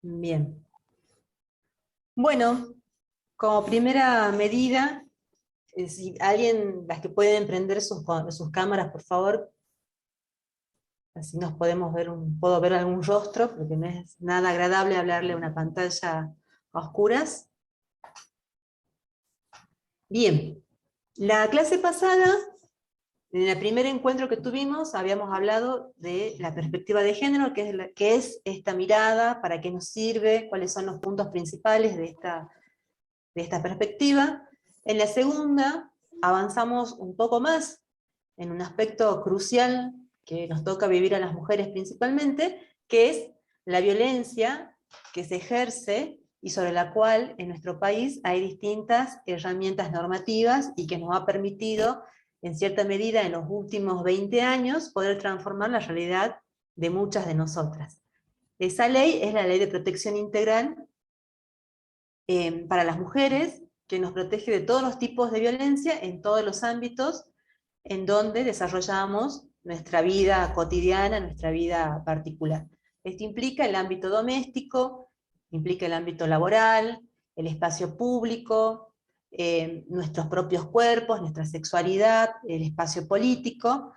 Bien. Bueno, como primera medida, si alguien, las que pueden prender sus cámaras, por favor, así nos podemos ver, puedo ver algún rostro, porque no es nada agradable hablarle a una pantalla a oscuras. Bien, la clase pasada, en el primer encuentro que tuvimos, habíamos hablado de la perspectiva de género, que es esta mirada, para qué nos sirve, cuáles son los puntos principales de esta perspectiva. En la segunda, avanzamos un poco más en un aspecto crucial que nos toca vivir a las mujeres principalmente, que es la violencia que se ejerce y sobre la cual en nuestro país hay distintas herramientas normativas y que nos ha permitido, en cierta medida, en los últimos 20 años, poder transformar la realidad de muchas de nosotras. Esa ley es la Ley de Protección Integral para las mujeres, que nos protege de todos los tipos de violencia en todos los ámbitos en donde desarrollamos nuestra vida cotidiana, nuestra vida particular. Esto implica el ámbito doméstico, implica el ámbito laboral, el espacio público, nuestros propios cuerpos, nuestra sexualidad, el espacio político.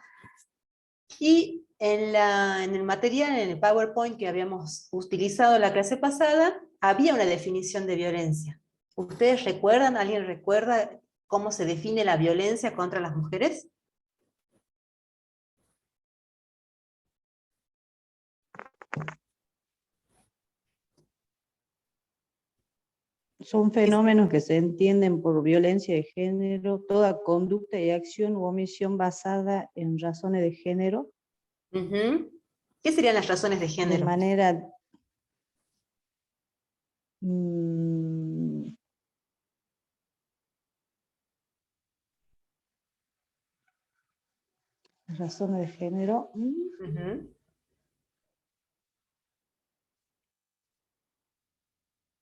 Y en el material, en el PowerPoint que habíamos utilizado la clase pasada, había una definición de violencia. ¿Ustedes recuerdan, alguien recuerda cómo se define la violencia contra las mujeres? Son fenómenos que se entienden por violencia de género, toda conducta y acción u omisión basada en razones de género. ¿Qué serían las razones de género? De manera... razones de género.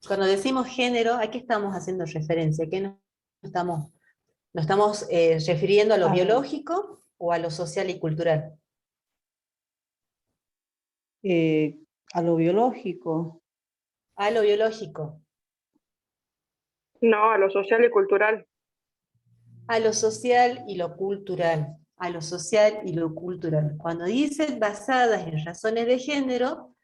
Cuando decimos género, ¿a qué estamos haciendo referencia? ¿A qué nos estamos refiriendo? ¿A lo biológico o a lo social y cultural? A lo biológico. A lo biológico. No, a lo social y cultural. A lo social y lo cultural. A lo social y lo cultural. Cuando dice basadas en razones de género,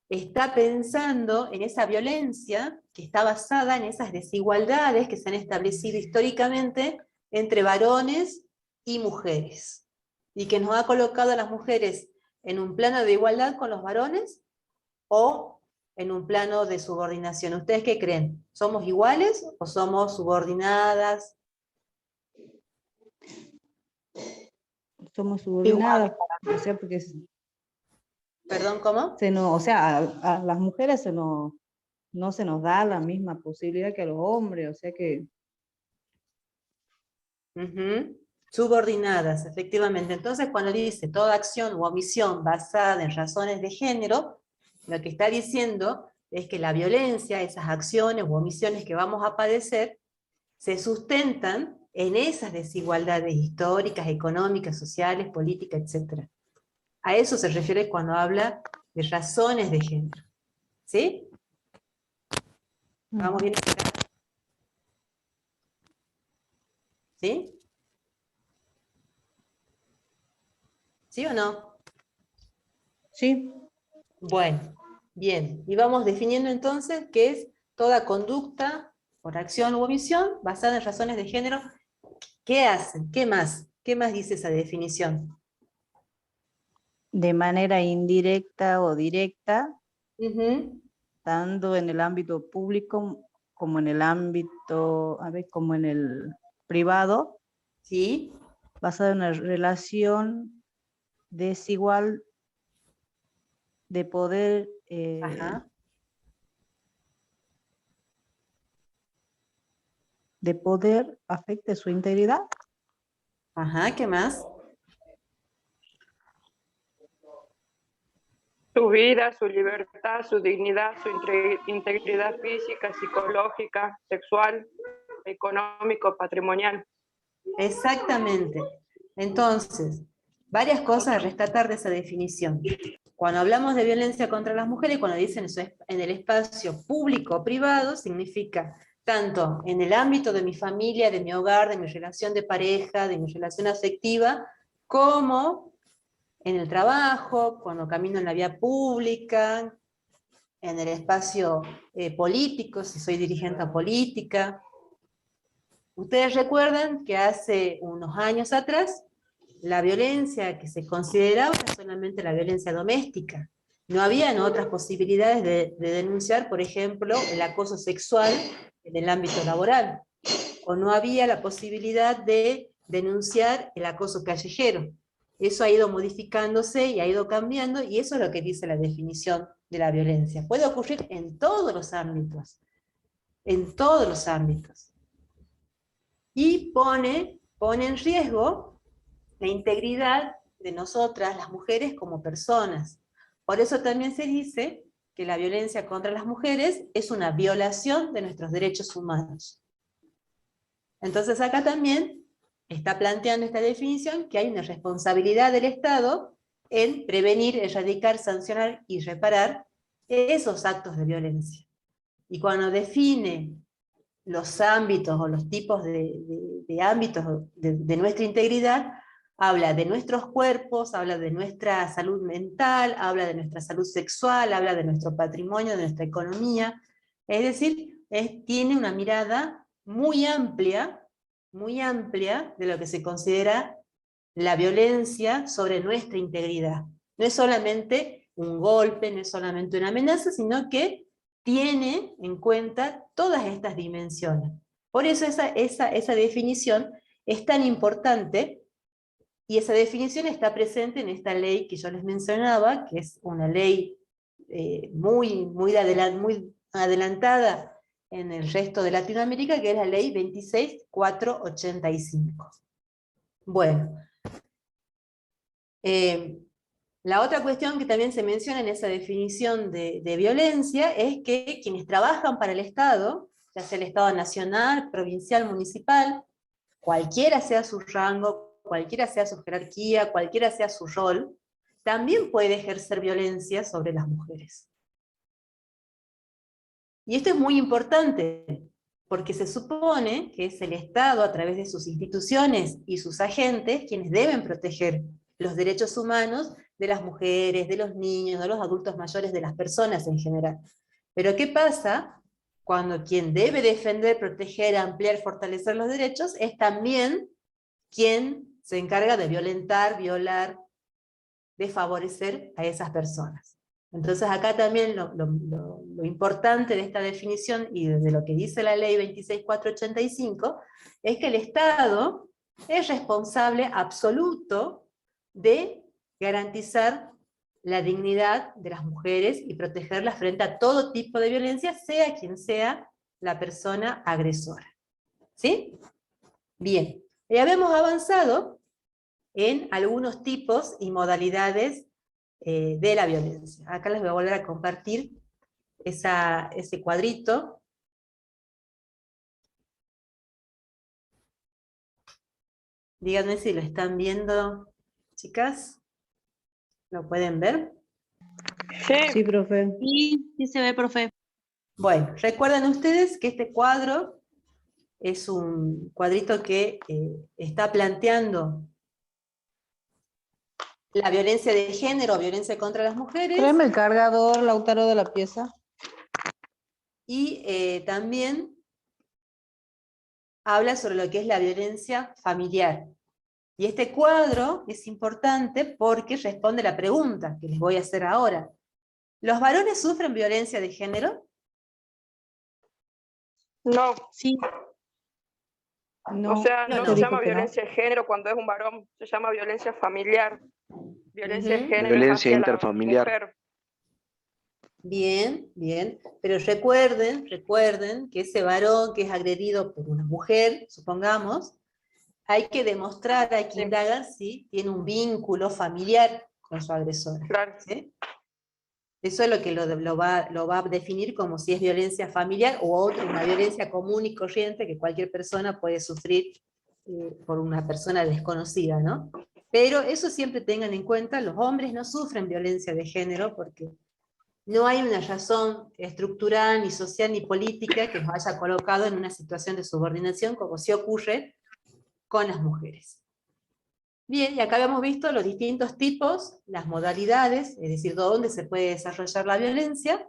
está pensando en esa violencia que está basada en esas desigualdades que se han establecido históricamente entre varones y mujeres, y que nos ha colocado a las mujeres en un plano de igualdad con los varones o en un plano de subordinación. ¿Ustedes qué creen? ¿Somos iguales o somos subordinadas? Somos subordinadas, o sea, porque... ¿Perdón, cómo? O sea, a las mujeres no se nos da la misma posibilidad que a los hombres, o sea que... Subordinadas, efectivamente. Entonces, cuando dice toda acción u omisión basada en razones de género, lo que está diciendo es que la violencia, esas acciones u omisiones que vamos a padecer, se sustentan en esas desigualdades históricas, económicas, sociales, políticas, etc. A eso se refiere cuando habla de razones de género. ¿Sí? ¿Vamos bien acá? ¿Sí? ¿Sí o no? Sí. Bueno, bien. Y vamos definiendo entonces qué es toda conducta por acción u omisión basada en razones de género. ¿Qué hacen? ¿Qué más? ¿Qué más dice esa definición? De manera indirecta o directa, Ujú. tanto en el ámbito público como en el ámbito, como en el privado, ¿Sí? basada en una relación desigual de poder, Ajá. afecte su integridad. Ajá, ¿qué más? Su vida, su libertad, su dignidad, su integridad física, psicológica, sexual, económico, patrimonial. Exactamente. Entonces, varias cosas a rescatar de esa definición. Cuando hablamos de violencia contra las mujeres, cuando dicen eso es en el espacio público o privado, significa tanto en el ámbito de mi familia, de mi hogar, de mi relación de pareja, de mi relación afectiva, como en el trabajo, cuando camino en la vía pública, en el espacio político, si soy dirigente política. Ustedes recuerdan que hace unos años atrás, la violencia que se consideraba era solamente la violencia doméstica. No habían otras posibilidades de denunciar, por ejemplo, el acoso sexual en el ámbito laboral, o no había la posibilidad de denunciar el acoso callejero. Eso ha ido modificándose y ha ido cambiando, y eso es lo que dice la definición de la violencia. Puede ocurrir en todos los ámbitos, en todos los ámbitos. Y pone en riesgo la integridad de nosotras, las mujeres, como personas. Por eso también se dice que la violencia contra las mujeres es una violación de nuestros derechos humanos. Entonces acá también está planteando esta definición que hay una responsabilidad del Estado en prevenir, erradicar, sancionar y reparar esos actos de violencia. Y cuando define los ámbitos o los tipos de ámbitos de nuestra integridad, habla de nuestros cuerpos, habla de nuestra salud mental, habla de nuestra salud sexual, habla de nuestro patrimonio, de nuestra economía. Es decir, tiene una mirada muy amplia de lo que se considera la violencia sobre nuestra integridad. No es solamente un golpe, no es solamente una amenaza, sino que tiene en cuenta todas estas dimensiones. Por eso esa definición es tan importante, y esa definición está presente en esta ley que yo les mencionaba, que es una ley muy adelantada en el resto de Latinoamérica, que es la ley 26485. Bueno, la otra cuestión que también se menciona en esa definición de violencia es que quienes trabajan para el Estado, ya sea el Estado nacional, provincial, municipal, cualquiera sea su rango, cualquiera sea su jerarquía, cualquiera sea su rol, también puede ejercer violencia sobre las mujeres. Y esto es muy importante, porque se supone que es el Estado, a través de sus instituciones y sus agentes, quienes deben proteger los derechos humanos de las mujeres, de los niños, de los adultos mayores, de las personas en general. Pero ¿qué pasa cuando quien debe defender, proteger, ampliar, fortalecer los derechos es también quien se encarga de violentar, violar, de favorecer a esas personas? Entonces acá también lo importante de esta definición y de lo que dice la ley 26485 es que el Estado es responsable absoluto de garantizar la dignidad de las mujeres y protegerlas frente a todo tipo de violencia, sea quien sea la persona agresora. ¿Sí? Bien, ya habíamos avanzado en algunos tipos y modalidades de la violencia. Acá les voy a volver a compartir ese cuadrito. Díganme si lo están viendo, chicas. ¿Lo pueden ver? Sí, profe. Sí, sí se ve, profe. Bueno, recuerden ustedes que este cuadro es un cuadrito que está planteando la violencia de género, violencia contra las mujeres. Tráeme el cargador, Lautaro, de la pieza. Y también habla sobre lo que es la violencia familiar. Y este cuadro es importante porque responde la pregunta que les voy a hacer ahora. ¿Los varones sufren violencia de género? No, Sí, No, o sea, no, no no. se llama Dijo que no. violencia de género cuando es un varón, se llama violencia familiar. Violencia de Ujú. género Violencia es hacia interfamiliar. la mujer. Bien, bien. Pero recuerden que ese varón que es agredido por una mujer, supongamos, hay que demostrar, hay que Sí. indagar si tiene un vínculo familiar con su agresora. Claro. ¿Sí? Eso es lo que lo va a definir como si es violencia familiar o una violencia común y corriente que cualquier persona puede sufrir por una persona desconocida, ¿no? Pero eso siempre tengan en cuenta, los hombres no sufren violencia de género porque no hay una razón estructural, ni social, ni política que nos haya colocado en una situación de subordinación como sí ocurre con las mujeres. Bien, y acá habíamos visto los distintos tipos, las modalidades, es decir, dónde se puede desarrollar la violencia,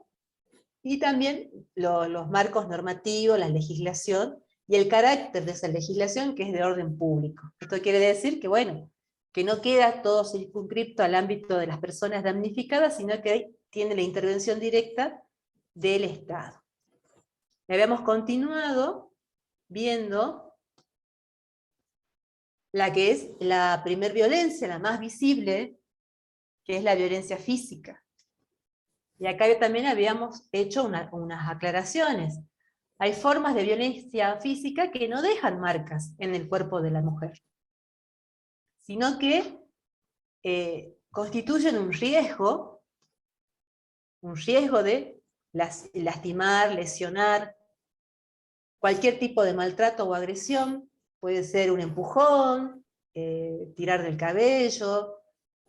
y también los marcos normativos, la legislación, y el carácter de esa legislación que es de orden público. Esto quiere decir que, bueno, que no queda todo circunscripto al ámbito de las personas damnificadas, sino que tiene la intervención directa del Estado. Y habíamos continuado viendo la que es la primer violencia, la más visible, que es la violencia física. Y acá también habíamos hecho unas aclaraciones. Hay formas de violencia física que no dejan marcas en el cuerpo de la mujer, sino que constituyen un riesgo de lastimar, lesionar, cualquier tipo de maltrato o agresión. Puede ser un empujón, tirar del cabello,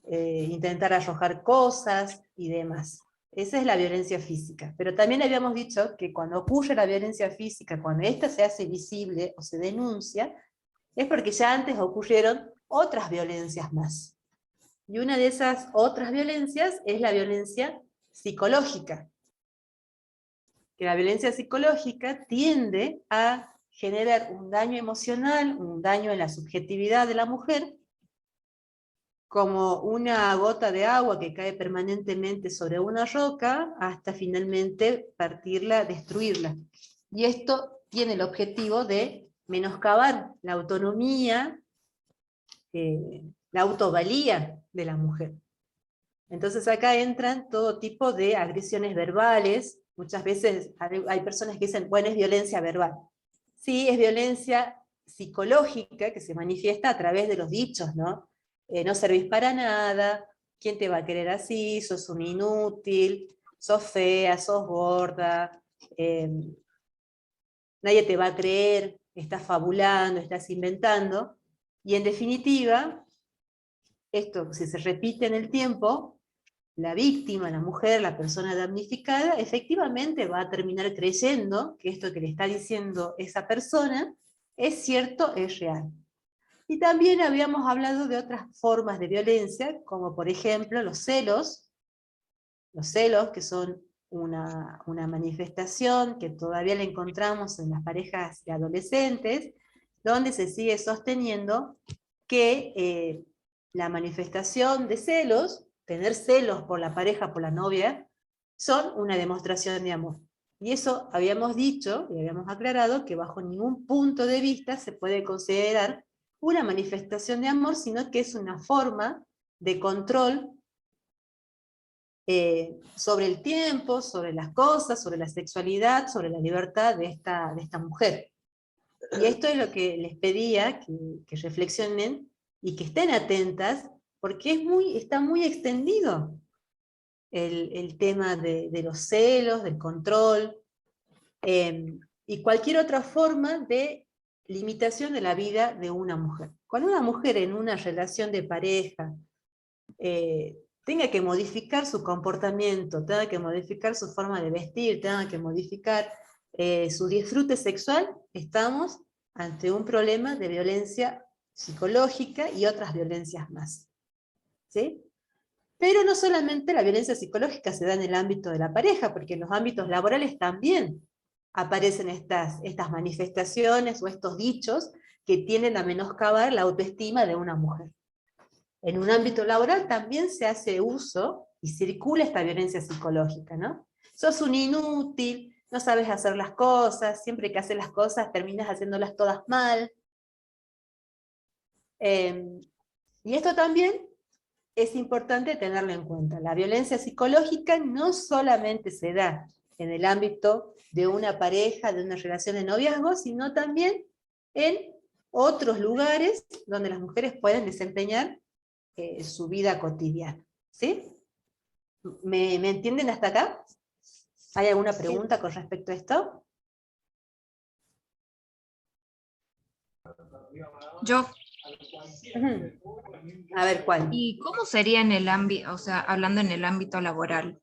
intentar arrojar cosas y demás. Esa es la violencia física. Pero también habíamos dicho que cuando ocurre la violencia física, cuando ésta se hace visible o se denuncia, es porque ya antes ocurrieron otras violencias más. Y una de esas otras violencias es la violencia psicológica. Que la violencia psicológica tiende a generar un daño emocional, un daño en la subjetividad de la mujer, como una gota de agua que cae permanentemente sobre una roca, hasta finalmente partirla, destruirla. Y esto tiene el objetivo de menoscabar la autonomía, la autovalía de la mujer. Entonces acá entran todo tipo de agresiones verbales. Muchas veces hay personas que dicen, bueno, es violencia verbal. Sí, es violencia psicológica que se manifiesta a través de los dichos, ¿no? No servís para nada, ¿quién te va a querer así? Sos un inútil, sos fea, sos gorda, nadie te va a creer, estás fabulando, estás inventando. Y en definitiva, esto, si se repite en el tiempo, la víctima, la mujer, la persona damnificada, efectivamente va a terminar creyendo que esto que le está diciendo esa persona es cierto, es real. Y también habíamos hablado de otras formas de violencia, como por ejemplo los celos que son una manifestación que todavía la encontramos en las parejas de adolescentes, donde se sigue sosteniendo que la manifestación de celos, tener celos por la pareja, por la novia, son una demostración de amor. Y eso habíamos dicho y habíamos aclarado que bajo ningún punto de vista se puede considerar una manifestación de amor, sino que es una forma de control sobre el tiempo, sobre las cosas, sobre la sexualidad, sobre la libertad de esta mujer. Y esto es lo que les pedía que reflexionen y que estén atentas, porque está muy extendido el tema de los celos, del control, y cualquier otra forma de limitación de la vida de una mujer. Cuando una mujer en una relación de pareja tenga que modificar su comportamiento, tenga que modificar su forma de vestir, tenga que modificar su disfrute sexual, estamos ante un problema de violencia psicológica y otras violencias más. ¿Sí? Pero no solamente la violencia psicológica se da en el ámbito de la pareja, porque en los ámbitos laborales también aparecen estas manifestaciones o estos dichos que tienden a menoscabar la autoestima de una mujer. En un ámbito laboral también se hace uso y circula esta violencia psicológica, ¿no? Sos un inútil, no sabes hacer las cosas, siempre que haces las cosas terminas haciéndolas todas mal. Y esto también es importante tenerlo en cuenta. La violencia psicológica no solamente se da en el ámbito de una pareja, de una relación de noviazgo, sino también en otros lugares donde las mujeres pueden desempeñar su vida cotidiana. ¿Sí? ¿Me entienden hasta acá? ¿Hay alguna pregunta con respecto a esto? Yo, Ujú. A ver, ¿cuál? ¿Y cómo sería en el ámbito, o sea, hablando en el ámbito laboral?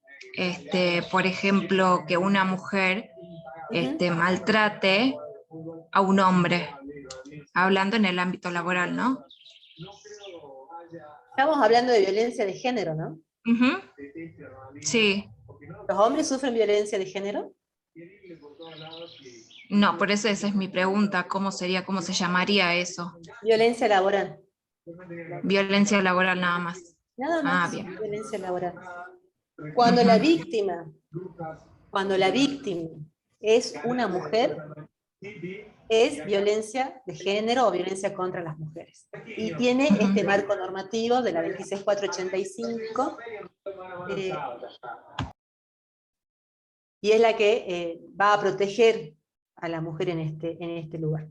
Por ejemplo, que una mujer Ujú. maltrate a un hombre, hablando en el ámbito laboral, ¿no? Estamos hablando de violencia de género, ¿no? Ujú. Sí, ¿Los hombres sufren violencia de género? no, por eso esa es mi pregunta, ¿cómo sería, cómo se llamaría eso? Violencia laboral. Violencia laboral nada más. Nada Ah, más, bien. violencia laboral. Cuando la Ujú. víctima, cuando la víctima es una mujer, es violencia de género o violencia contra las mujeres. Y tiene este Ujú. marco normativo de la 26485, eh, y es la que va a proteger a la mujer en este lugar.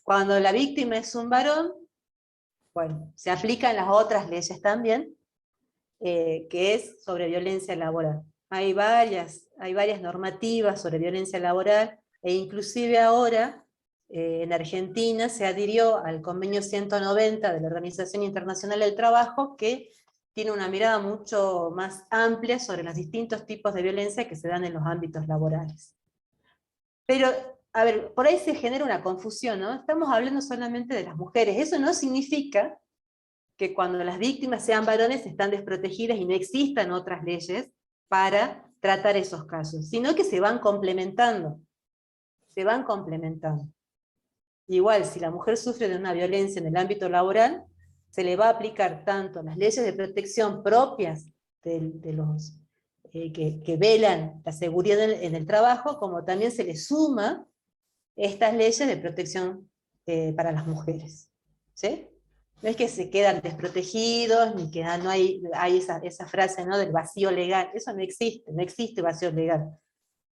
Cuando la víctima es un varón, bueno, se aplican las otras leyes también, que es sobre violencia laboral. Hay varias normativas sobre violencia laboral, e inclusive ahora en Argentina se adhirió al convenio 190 de la Organización Internacional del Trabajo, que tiene una mirada mucho más amplia sobre los distintos tipos de violencia que se dan en los ámbitos laborales. Pero, a ver, por ahí se genera una confusión, ¿no? Estamos hablando solamente de las mujeres. Eso no significa que cuando las víctimas sean varones están desprotegidas y no existan otras leyes para tratar esos casos, sino que se van complementando. Se van complementando. Igual, si la mujer sufre de una violencia en el ámbito laboral, se le va a aplicar tanto las leyes de protección propias de los que velan la seguridad en el trabajo, como también se le suma estas leyes de protección para las mujeres. ¿Sí? No es que se quedan desprotegidos, ni que no hay esa frase, ¿no?, del vacío legal. Eso no existe, no existe vacío legal.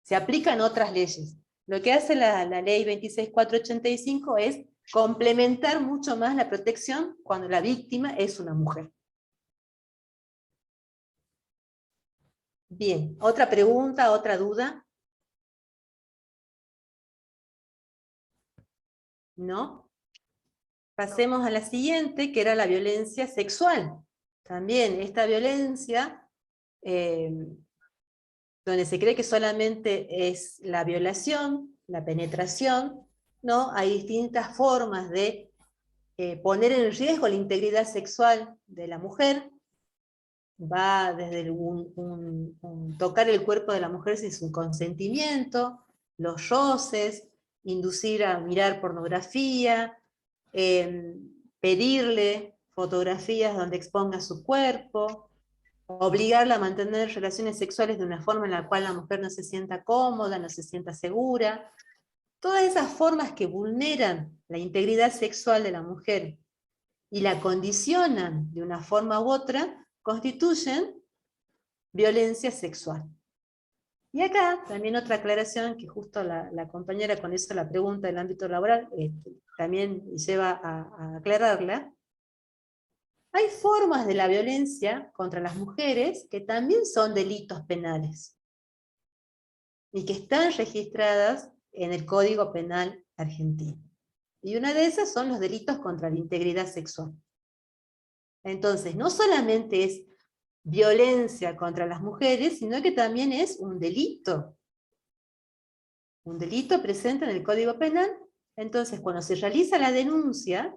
Se aplican otras leyes. Lo que hace la ley 26485 es complementar mucho más la protección cuando la víctima es una mujer. Bien, otra pregunta, otra duda. ¿No? Pasemos a la siguiente, que era la violencia sexual. También esta violencia, donde se cree que solamente es la violación, la penetración, ¿no? Hay distintas formas de poner en riesgo la integridad sexual de la mujer. Va desde un tocar el cuerpo de la mujer sin su consentimiento, los roces, inducir a mirar pornografía, pedirle fotografías donde exponga su cuerpo, obligarla a mantener relaciones sexuales de una forma en la cual la mujer no se sienta cómoda, no se sienta segura. Todas esas formas que vulneran la integridad sexual de la mujer y la condicionan de una forma u otra, constituyen violencia sexual. Y acá también otra aclaración, que justo la compañera con eso la pregunta del ámbito laboral, también lleva a aclararla. Hay formas de la violencia contra las mujeres que también son delitos penales y que están registradas en el Código Penal argentino. Y una de esas son los delitos contra la integridad sexual. Entonces, no solamente es violencia contra las mujeres, sino que también es un delito. Un delito presente en el Código Penal. Entonces, cuando se realiza la denuncia,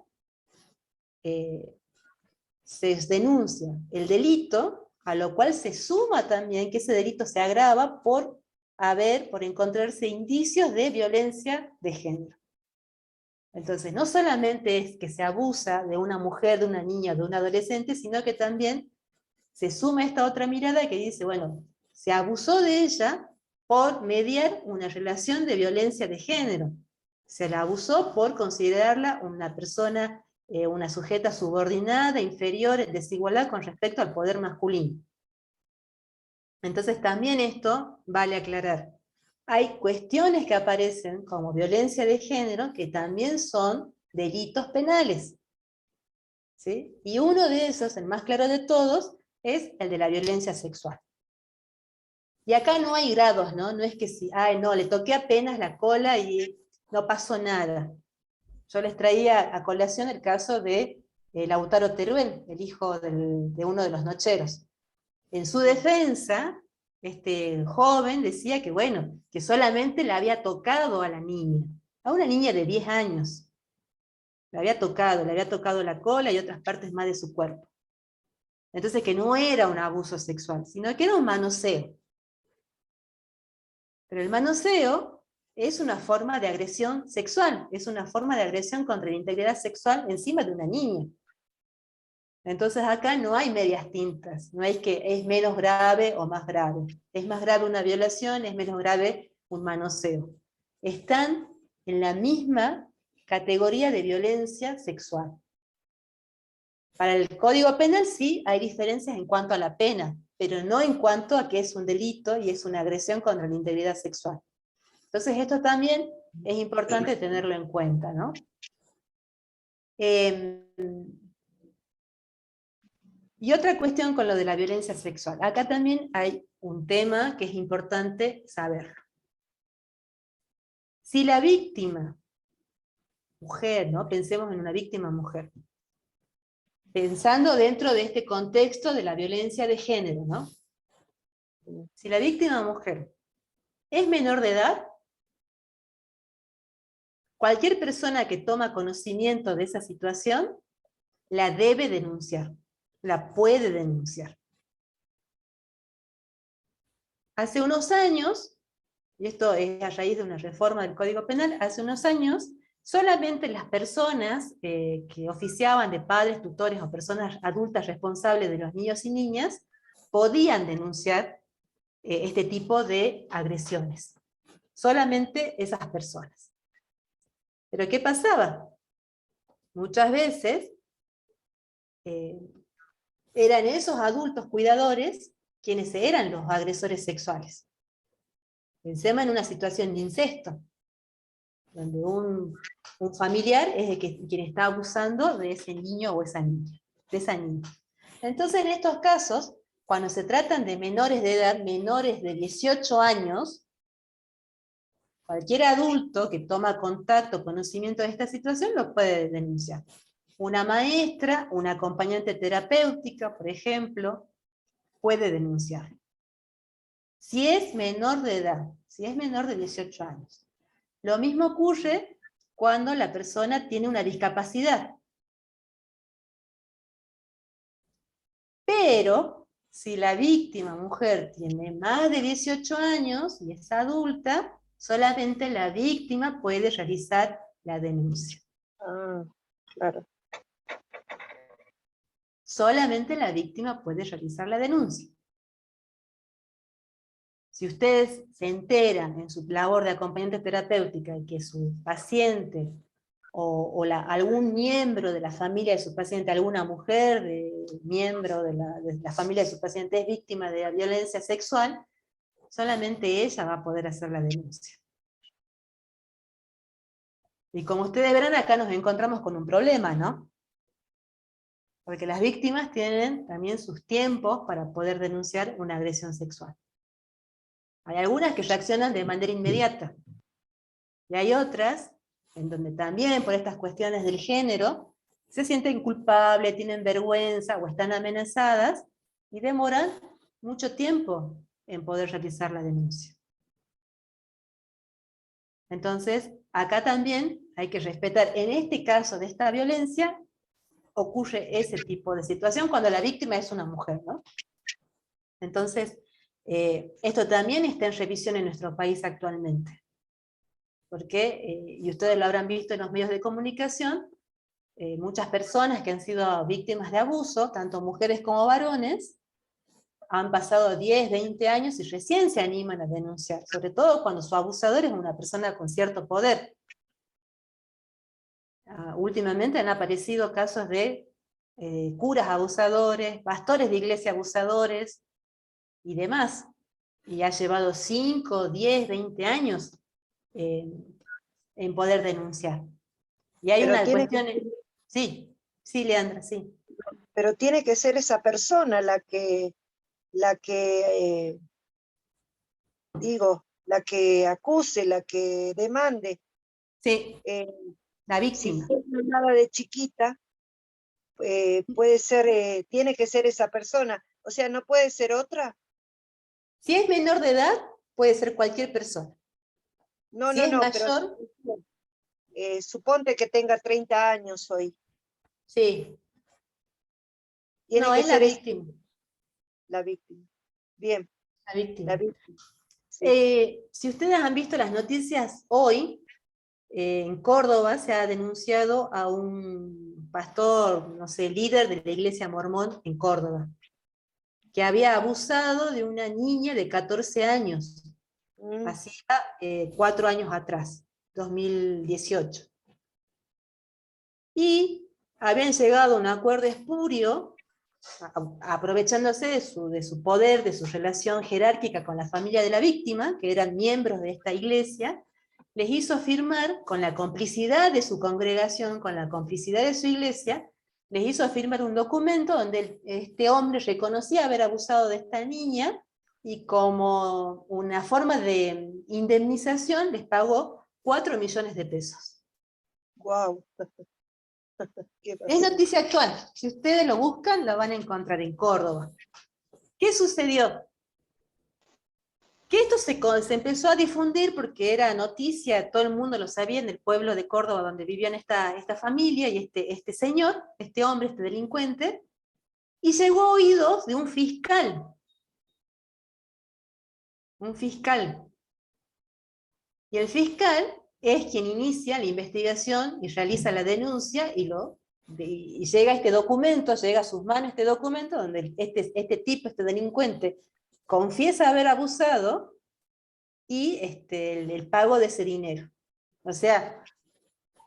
se denuncia el delito, a lo cual se suma también que ese delito se agrava por encontrarse indicios de violencia de género. Entonces, no solamente es que se abusa de una mujer, de una niña, de un adolescente, sino que también se suma esta otra mirada que dice, bueno, se abusó de ella por mediar una relación de violencia de género. Se la abusó por considerarla una persona, una sujeta subordinada, inferior, en desigualdad con respecto al poder masculino. Entonces también esto vale aclarar. Hay cuestiones que aparecen como violencia de género que también son delitos penales. ¿Sí? Y uno de esos, el más claro de todos, es el de la violencia sexual. Y acá no hay grados, ¿no? No es que si, ay, no, le toqué apenas la cola y no pasó nada. Yo les traía a colación el caso de Lautaro Teruel, el hijo de uno de los nocheros. En su defensa, este joven decía que, bueno, que solamente le había tocado a la niña, a una niña de 10 años. Le había tocado la cola y otras partes más de su cuerpo. Entonces que no era un abuso sexual, sino que era un manoseo. Pero el manoseo es una forma de agresión sexual, es una forma de agresión contra la integridad sexual encima de una niña. Entonces acá no hay medias tintas, no hay que es menos grave o más grave. Es más grave una violación, es menos grave un manoseo. Están en la misma categoría de violencia sexual. Para el Código Penal sí hay diferencias en cuanto a la pena, pero no en cuanto a que es un delito y es una agresión contra la integridad sexual. Entonces esto también es importante tenerlo en cuenta, ¿no? Y otra cuestión con lo de la violencia sexual. Acá también hay un tema que es importante saberlo. Si la víctima, mujer, ¿no? Pensemos en una víctima mujer. Pensando dentro de este contexto de la violencia de género, ¿no? Si la víctima mujer es menor de edad, cualquier persona que toma conocimiento de esa situación la debe denunciar, la puede denunciar. Hace unos años, y esto es a raíz de una reforma del Código Penal, hace unos años, solamente las personas que oficiaban de padres, tutores o personas adultas responsables de los niños y niñas podían denunciar este tipo de agresiones. Solamente esas personas. ¿Pero qué pasaba? Muchas veces eran esos adultos cuidadores quienes eran los agresores sexuales. Pensemos en una situación de incesto, donde un familiar es el quien está abusando de ese niño o esa niña, de esa niña. Entonces, en estos casos, cuando se tratan de menores de edad, menores de 18 años, cualquier adulto que toma contacto, conocimiento de esta situación, lo puede denunciar. Una maestra, una acompañante terapéutica, por ejemplo, puede denunciar. Si es menor de edad, si es menor de 18 años. Lo mismo ocurre cuando la persona tiene una discapacidad. Pero, si la víctima mujer tiene más de 18 años y es adulta, solamente la víctima puede realizar la denuncia. Ah, claro. Solamente la víctima puede realizar la denuncia. Si ustedes se enteran en su labor de acompañante terapéutica de que su paciente o algún miembro de la familia de su paciente, alguna mujer miembro de la familia de su paciente es víctima de violencia sexual, solamente ella va a poder hacer la denuncia. Y como ustedes verán, acá nos encontramos con un problema, ¿no? Porque las víctimas tienen también sus tiempos para poder denunciar una agresión sexual. Hay algunas que reaccionan de manera inmediata. Y hay otras en donde también por estas cuestiones del género se sienten culpables, tienen vergüenza o están amenazadas y demoran mucho tiempo en poder realizar la denuncia. Entonces, acá también hay que respetar, en este caso de esta violencia, ocurre ese tipo de situación cuando la víctima es una mujer, ¿no? Entonces, esto también está en revisión en nuestro país actualmente. Porque, y ustedes lo habrán visto en los medios de comunicación, muchas personas que han sido víctimas de abuso, tanto mujeres como varones, han pasado 10, 20 años y recién se animan a denunciar, sobre todo cuando su abusador es una persona con cierto poder. Últimamente han aparecido casos de curas abusadores, pastores de iglesia abusadores y demás, y ha llevado 5, 10, 20 años en poder denunciar. Y hay Pero una tiene cuestión... Sí, sí, Leandra, sí. Pero tiene que ser esa persona la que la que acuse, la que demande. Sí, la Si víctima. fue violada de chiquita, puede ser, tiene que ser esa persona, o sea, no puede ser otra. Si es menor de edad, puede ser cualquier persona. No, Si no, es no, pero mayor, suponte que tenga 30 años hoy. sí. Tiene No, que es la ser víctima. la víctima. Bien, La la víctima. víctima. Sí. Si ustedes han visto las noticias hoy, en Córdoba se ha denunciado a un pastor, no sé, líder de la iglesia mormón en Córdoba, que había abusado de una niña de 14 años, Mm, hacía 4 años atrás, 2018. Y habían llegado a un acuerdo espurio, aprovechándose de su poder, de su relación jerárquica con la familia de la víctima, que eran miembros de esta iglesia, les hizo firmar, con la complicidad de su congregación, con la complicidad de su iglesia, les hizo firmar un documento donde este hombre reconocía haber abusado de esta niña, y como una forma de indemnización les pagó 4 millones de pesos. wow. ¿Qué Es pasó? noticia actual. Si ustedes lo buscan, lo van a encontrar en Córdoba. ¿Qué sucedió? Que esto se empezó a difundir porque era noticia, todo el mundo lo sabía en el pueblo de Córdoba donde vivían esta familia y este señor, este hombre, este delincuente, y llegó a oídos de un fiscal. Un fiscal. Y el fiscal es quien inicia la investigación y realiza la denuncia y llega este documento, llega a sus manos este documento donde este tipo, este delincuente, confiesa haber abusado y el pago de ese dinero. O sea,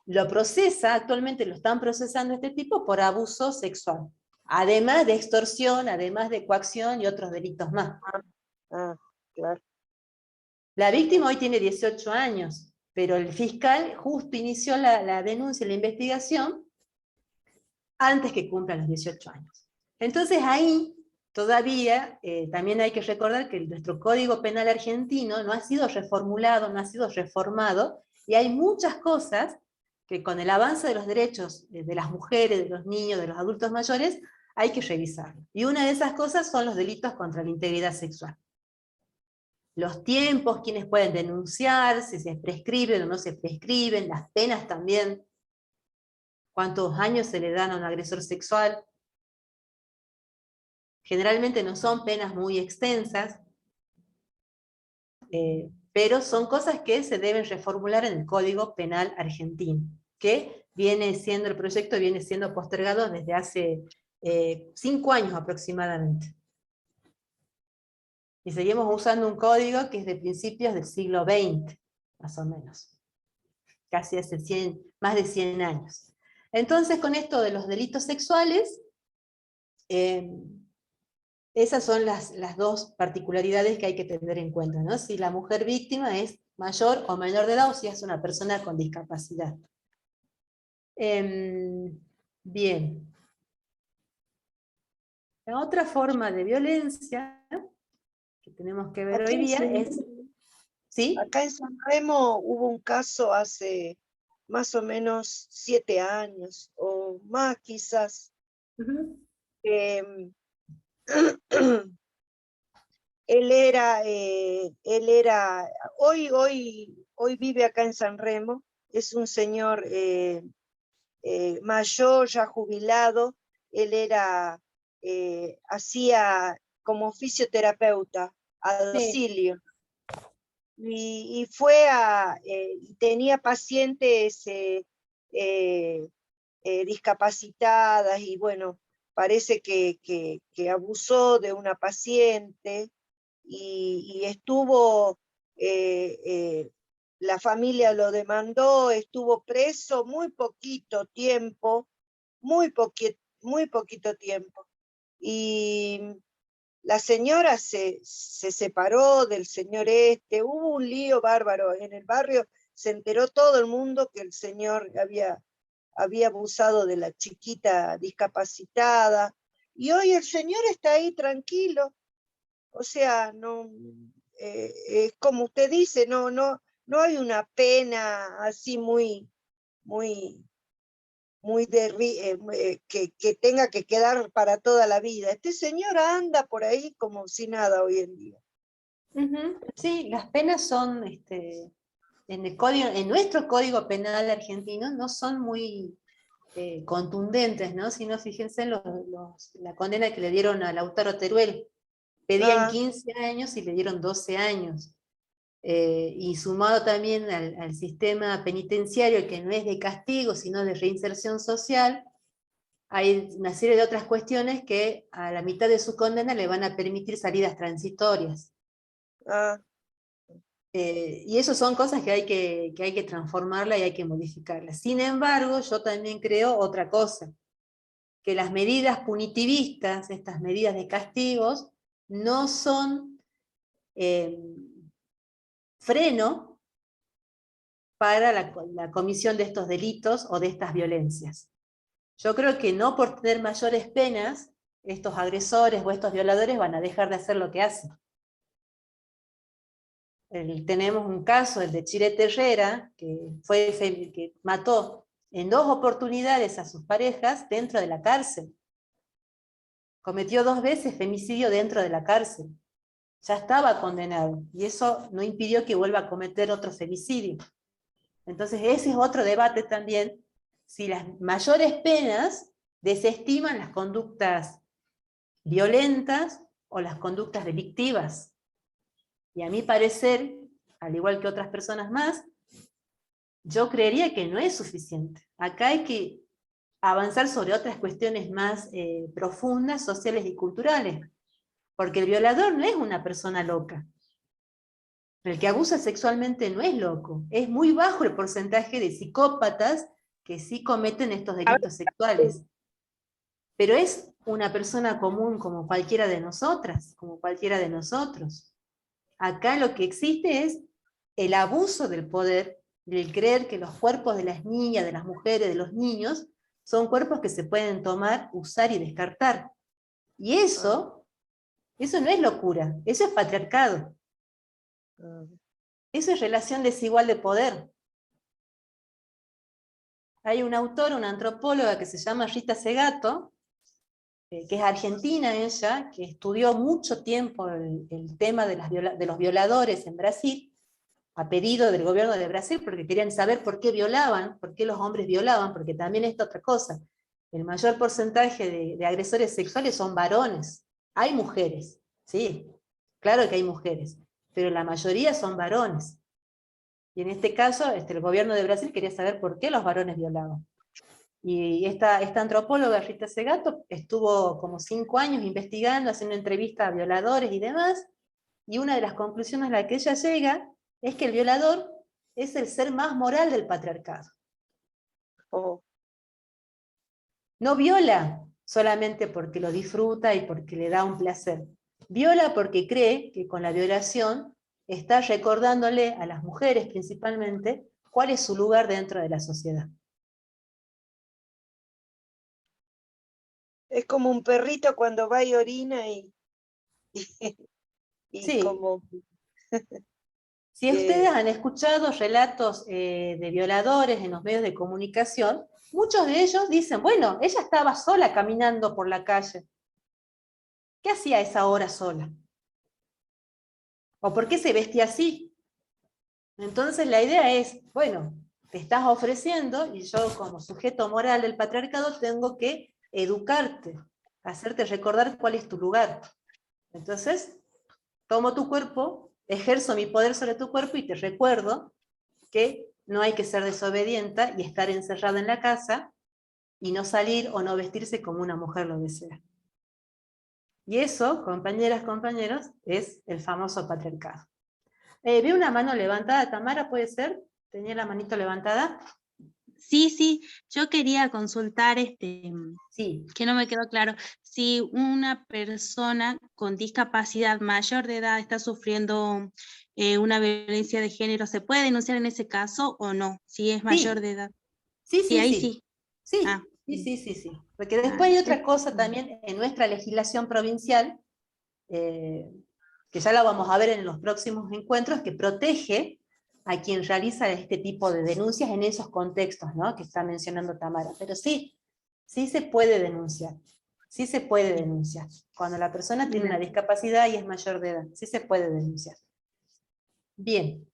lo procesa, actualmente lo están procesando este tipo por abuso sexual, además de extorsión, además de coacción y otros delitos más. Ah, claro. La víctima hoy tiene 18 años, pero el fiscal justo inició la denuncia, la investigación, antes que cumpla los 18 años. Entonces ahí todavía también hay que recordar que nuestro Código Penal argentino no ha sido reformulado, no ha sido reformado, y hay muchas cosas que con el avance de los derechos de las mujeres, de los niños, de los adultos mayores, hay que revisar. Y una de esas cosas son los delitos contra la integridad sexual. Los tiempos, quiénes pueden denunciar, si se prescriben o no se prescriben, las penas también, cuántos años se le dan a un agresor sexual. Generalmente no son penas muy extensas, pero son cosas que se deben reformular en el Código Penal argentino, que el proyecto viene siendo postergado desde hace 5 años aproximadamente. Y seguimos usando un código que es de principios del siglo XX, más o menos. Casi hace más de 100 años. Entonces, con esto de los delitos sexuales, esas son las dos particularidades que hay que tener en cuenta, ¿no? Si la mujer víctima es mayor o menor de edad, o si es una persona con discapacidad. Bien. La otra forma de violencia que tenemos que ver hoy día es... ¿Sí? Acá en San Remo hubo un caso hace más o menos 7 años, o más quizás. Uh-huh. Él era, hoy vive acá en San Remo, es un señor mayor, ya jubilado. Él hacía como fisioterapeuta a Sí. domicilio. Y tenía pacientes discapacitadas, y bueno, parece que abusó de una paciente, y estuvo, la familia lo demandó, estuvo preso muy poquito tiempo, muy poquito tiempo. Y la señora se separó del señor hubo un lío bárbaro en el barrio, se enteró todo el mundo que el señor había abusado de la chiquita discapacitada, y hoy el señor está ahí tranquilo. O sea, no, es como usted dice, no hay una pena así muy que tenga que quedar para toda la vida. Este señor anda por ahí como si nada hoy en día. Ujú. Sí, las penas son, en nuestro código penal argentino no son muy contundentes, ¿no? Si no, fíjense en la condena que le dieron a Lautaro Teruel. Pedían 15 años y le dieron 12 años. Y sumado también al sistema penitenciario, que no es de castigo, sino de reinserción social, hay una serie de otras cuestiones que a la mitad de su condena le van a permitir salidas transitorias. Y eso son cosas que hay que transformarla y hay que modificarla. Sin embargo, yo también creo otra cosa, que las medidas punitivistas, estas medidas de castigos, no son freno para la comisión de estos delitos o de estas violencias. Yo creo que no por tener mayores penas, estos agresores o estos violadores van a dejar de hacer lo que hacen. Tenemos un caso, el de Chirete Herrera, que mató en 2 oportunidades a sus parejas dentro de la cárcel. Cometió 2 veces femicidio dentro de la cárcel. Ya estaba condenado, y eso no impidió que vuelva a cometer otro femicidio. Entonces ese es otro debate también, si las mayores penas desestiman las conductas violentas o las conductas delictivas. Y a mi parecer, al igual que otras personas más, yo creería que no es suficiente. Acá hay que avanzar sobre otras cuestiones más profundas, sociales y culturales. Porque el violador no es una persona loca. El que abusa sexualmente no es loco. Es muy bajo el porcentaje de psicópatas que sí cometen estos delitos sexuales. Pero es una persona común como cualquiera de nosotras, como cualquiera de nosotros. Acá lo que existe es el abuso del poder, el creer que los cuerpos de las niñas, de las mujeres, de los niños, son cuerpos que se pueden tomar, usar y descartar. Y eso no es locura, eso es patriarcado. Eso es relación desigual de poder. Hay una autora, una antropóloga que se llama Rita Segato, que es argentina ella, que estudió mucho tiempo el tema de los violadores en Brasil, a pedido del gobierno de Brasil, porque querían saber por qué violaban, por qué los hombres violaban, porque también es otra cosa. El mayor porcentaje de agresores sexuales son varones. Hay mujeres, sí, claro que hay mujeres, pero la mayoría son varones. Y en este caso, el gobierno de Brasil quería saber por qué los varones violaban. Y esta antropóloga, Rita Segato, estuvo como 5 años investigando, haciendo entrevistas a violadores y demás, y una de las conclusiones a la que ella llega es que el violador es el ser más moral del patriarcado. No viola solamente porque lo disfruta y porque le da un placer. Viola porque cree que con la violación está recordándole a las mujeres principalmente cuál es su lugar dentro de la sociedad. Es como un perrito cuando va y orina y Sí. como... Si ustedes han escuchado relatos de violadores en los medios de comunicación, muchos de ellos dicen, bueno, ella estaba sola caminando por la calle. ¿Qué hacía a esa hora sola? ¿O por qué se vestía así? Entonces la idea es, bueno, te estás ofreciendo y yo como sujeto moral del patriarcado tengo que educarte, hacerte recordar cuál es tu lugar. Entonces, tomo tu cuerpo, ejerzo mi poder sobre tu cuerpo y te recuerdo que no hay que ser desobediente y estar encerrada en la casa y no salir o no vestirse como una mujer lo desea. Y eso, compañeras, compañeros, es el famoso patriarcado. Veo una mano levantada, Tamara, ¿puede ser? ¿Tenía la manito levantada? Sí, yo quería consultar, Sí. que no me quedó claro, si una persona con discapacidad mayor de edad está sufriendo una violencia de género, ¿se puede denunciar en ese caso o no? Si es mayor de edad. Sí, ahí sí. sí. Sí. Porque después hay otra cosa también en nuestra legislación provincial, que ya la vamos a ver en los próximos encuentros, que protege a quien realiza este tipo de denuncias en esos contextos, ¿no?, que está mencionando Tamara. Pero sí, sí se puede denunciar. Sí se puede denunciar. Cuando la persona tiene una discapacidad y es mayor de edad, sí se puede denunciar. Bien.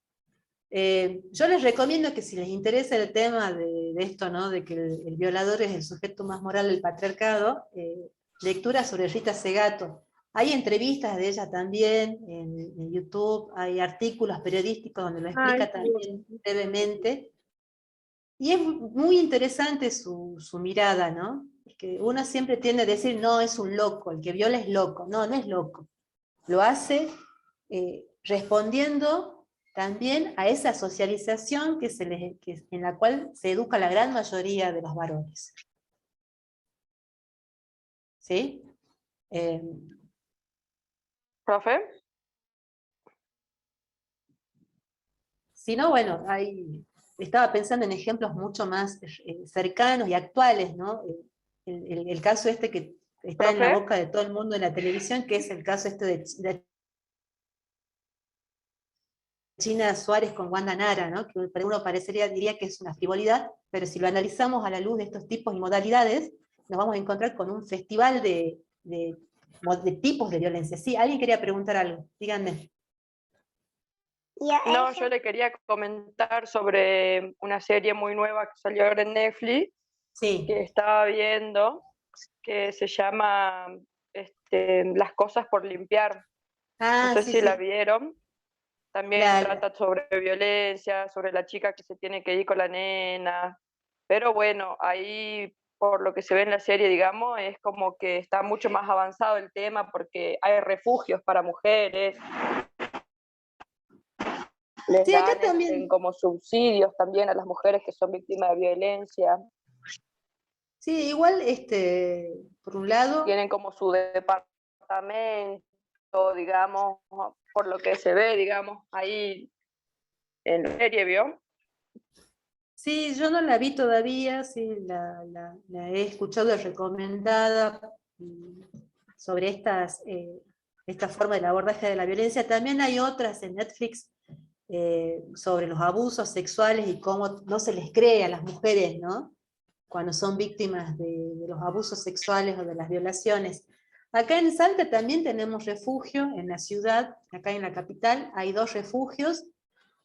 Yo les recomiendo que si les interesa el tema de esto, ¿no?, de que el violador es el sujeto más moral del patriarcado, lectura sobre Rita Segato. Hay entrevistas de ella también en YouTube, hay artículos periodísticos donde lo explica también brevemente. Y es muy interesante su mirada, ¿no? Que uno siempre tiende a decir, no, es un loco, el que viola es loco. No, no es loco. Lo hace respondiendo también a esa socialización en la cual se educa la gran mayoría de los varones. ¿Sí? ¿Profe? Si no, bueno, estaba pensando en ejemplos mucho más cercanos y actuales, ¿no? El caso este que está en la ¿Profe? boca de todo el mundo en la televisión, que es el caso este de China Suárez con Wanda Nara, ¿no?, que para uno diría que es una frivolidad, pero si lo analizamos a la luz de estos tipos y modalidades, nos vamos a encontrar con un festival de tipos de violencia. Sí, alguien quería preguntar algo, díganme. No, yo le quería comentar sobre una serie muy nueva que salió ahora en Netflix, Sí. que estaba viendo, que se llama Las cosas por limpiar. No sé Sí, si la sí. vieron. También trata sobre violencia, sobre la chica que se tiene que ir con la nena. Pero bueno, ahí por lo que se ve en la serie, digamos, es como que está mucho más avanzado el tema porque hay refugios para mujeres. Les Sí, acá dan también. como subsidios también a las mujeres que son víctimas de violencia. Sí, igual, por un lado. Tienen como su departamento, digamos, por lo que se ve, digamos, ahí en la serie, ¿vio? Sí, yo no la vi todavía, sí, la he escuchado recomendada sobre esta forma del abordaje de la violencia. También hay otras en Netflix sobre los abusos sexuales y cómo no se les cree a las mujeres, ¿no?, cuando son víctimas de los abusos sexuales o de las violaciones. Acá en Salta también tenemos refugio, en la ciudad, acá en la capital, hay 2 refugios,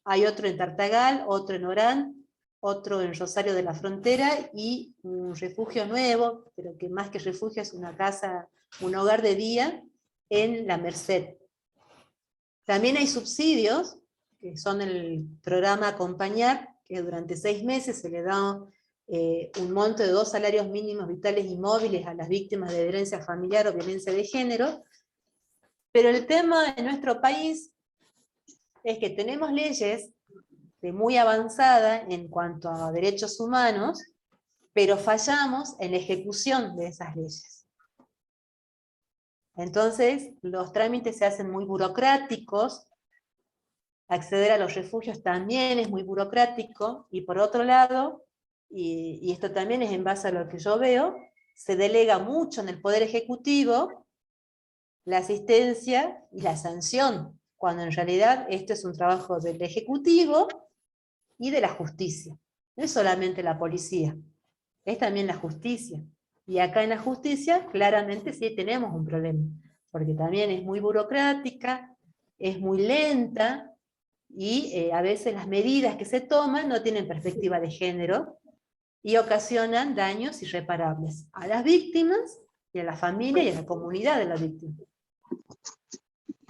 hay otro en Tartagal, otro en Orán, otro en Rosario de la Frontera, y un refugio nuevo, pero que más que refugio es una casa, un hogar de día, en La Merced. También hay subsidios, que son el programa Acompañar, que durante 6 meses se le da un monto de 2 salarios mínimos vitales y móviles a las víctimas de violencia familiar o violencia de género. Pero el tema en nuestro país es que tenemos leyes muy avanzada en cuanto a derechos humanos, pero fallamos en la ejecución de esas leyes. Entonces, los trámites se hacen muy burocráticos, acceder a los refugios también es muy burocrático, y por otro lado, y esto también es en base a lo que yo veo, se delega mucho en el Poder Ejecutivo la asistencia y la sanción, cuando en realidad esto es un trabajo del Ejecutivo y de la justicia. No es solamente la policía, es también la justicia. Y acá en la justicia claramente sí tenemos un problema, porque también es muy burocrática, es muy lenta, y a veces las medidas que se toman no tienen perspectiva de género, y ocasionan daños irreparables a las víctimas, y a la familia y a la comunidad de las víctimas.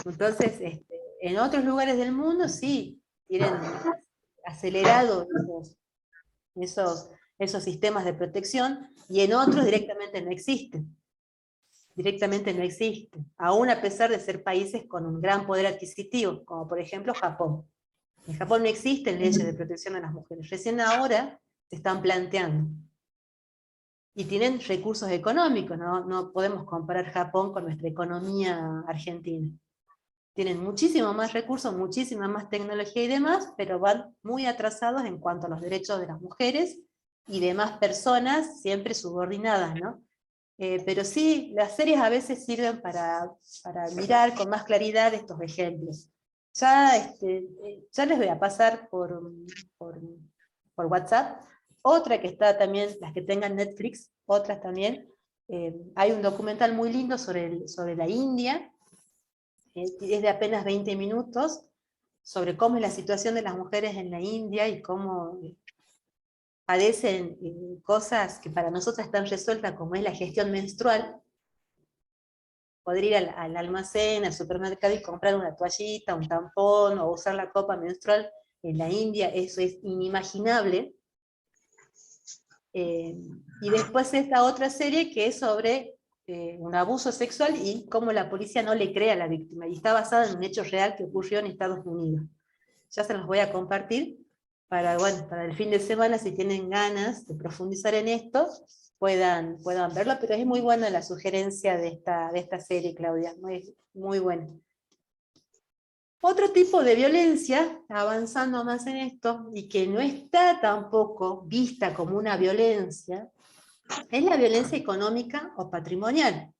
Entonces, en otros lugares del mundo sí, tienen acelerado esos sistemas de protección, y en otros directamente no existen. Directamente no existen, aún a pesar de ser países con un gran poder adquisitivo, como por ejemplo Japón. En Japón no existen leyes de protección a las mujeres, recién ahora se están planteando. Y tienen recursos económicos, no podemos comparar Japón con nuestra economía argentina. Tienen muchísimo más recursos, muchísima más tecnología y demás, pero van muy atrasados en cuanto a los derechos de las mujeres y demás personas siempre subordinadas, ¿no? Pero sí, las series a veces sirven para mirar con más claridad estos ejemplos. Ya les voy a pasar por WhatsApp. Otra que está también, las que tengan Netflix, otras también. Hay un documental muy lindo sobre la India, es de apenas 20 minutos, sobre cómo es la situación de las mujeres en la India y cómo padecen cosas que para nosotras están resueltas, como es la gestión menstrual. Poder ir al almacén, al supermercado y comprar una toallita, un tampón, o usar la copa menstrual. En la India eso es inimaginable. Y después esta otra serie que es sobre un abuso sexual y cómo la policía no le cree a la víctima, y está basada en un hecho real que ocurrió en Estados Unidos. Ya se los voy a compartir para el fin de semana, si tienen ganas de profundizar en esto, puedan verlo, pero es muy buena la sugerencia de esta serie, Claudia, muy buena. Otro tipo de violencia, avanzando más en esto, y que no está tampoco vista como una violencia, es la violencia económica o patrimonial.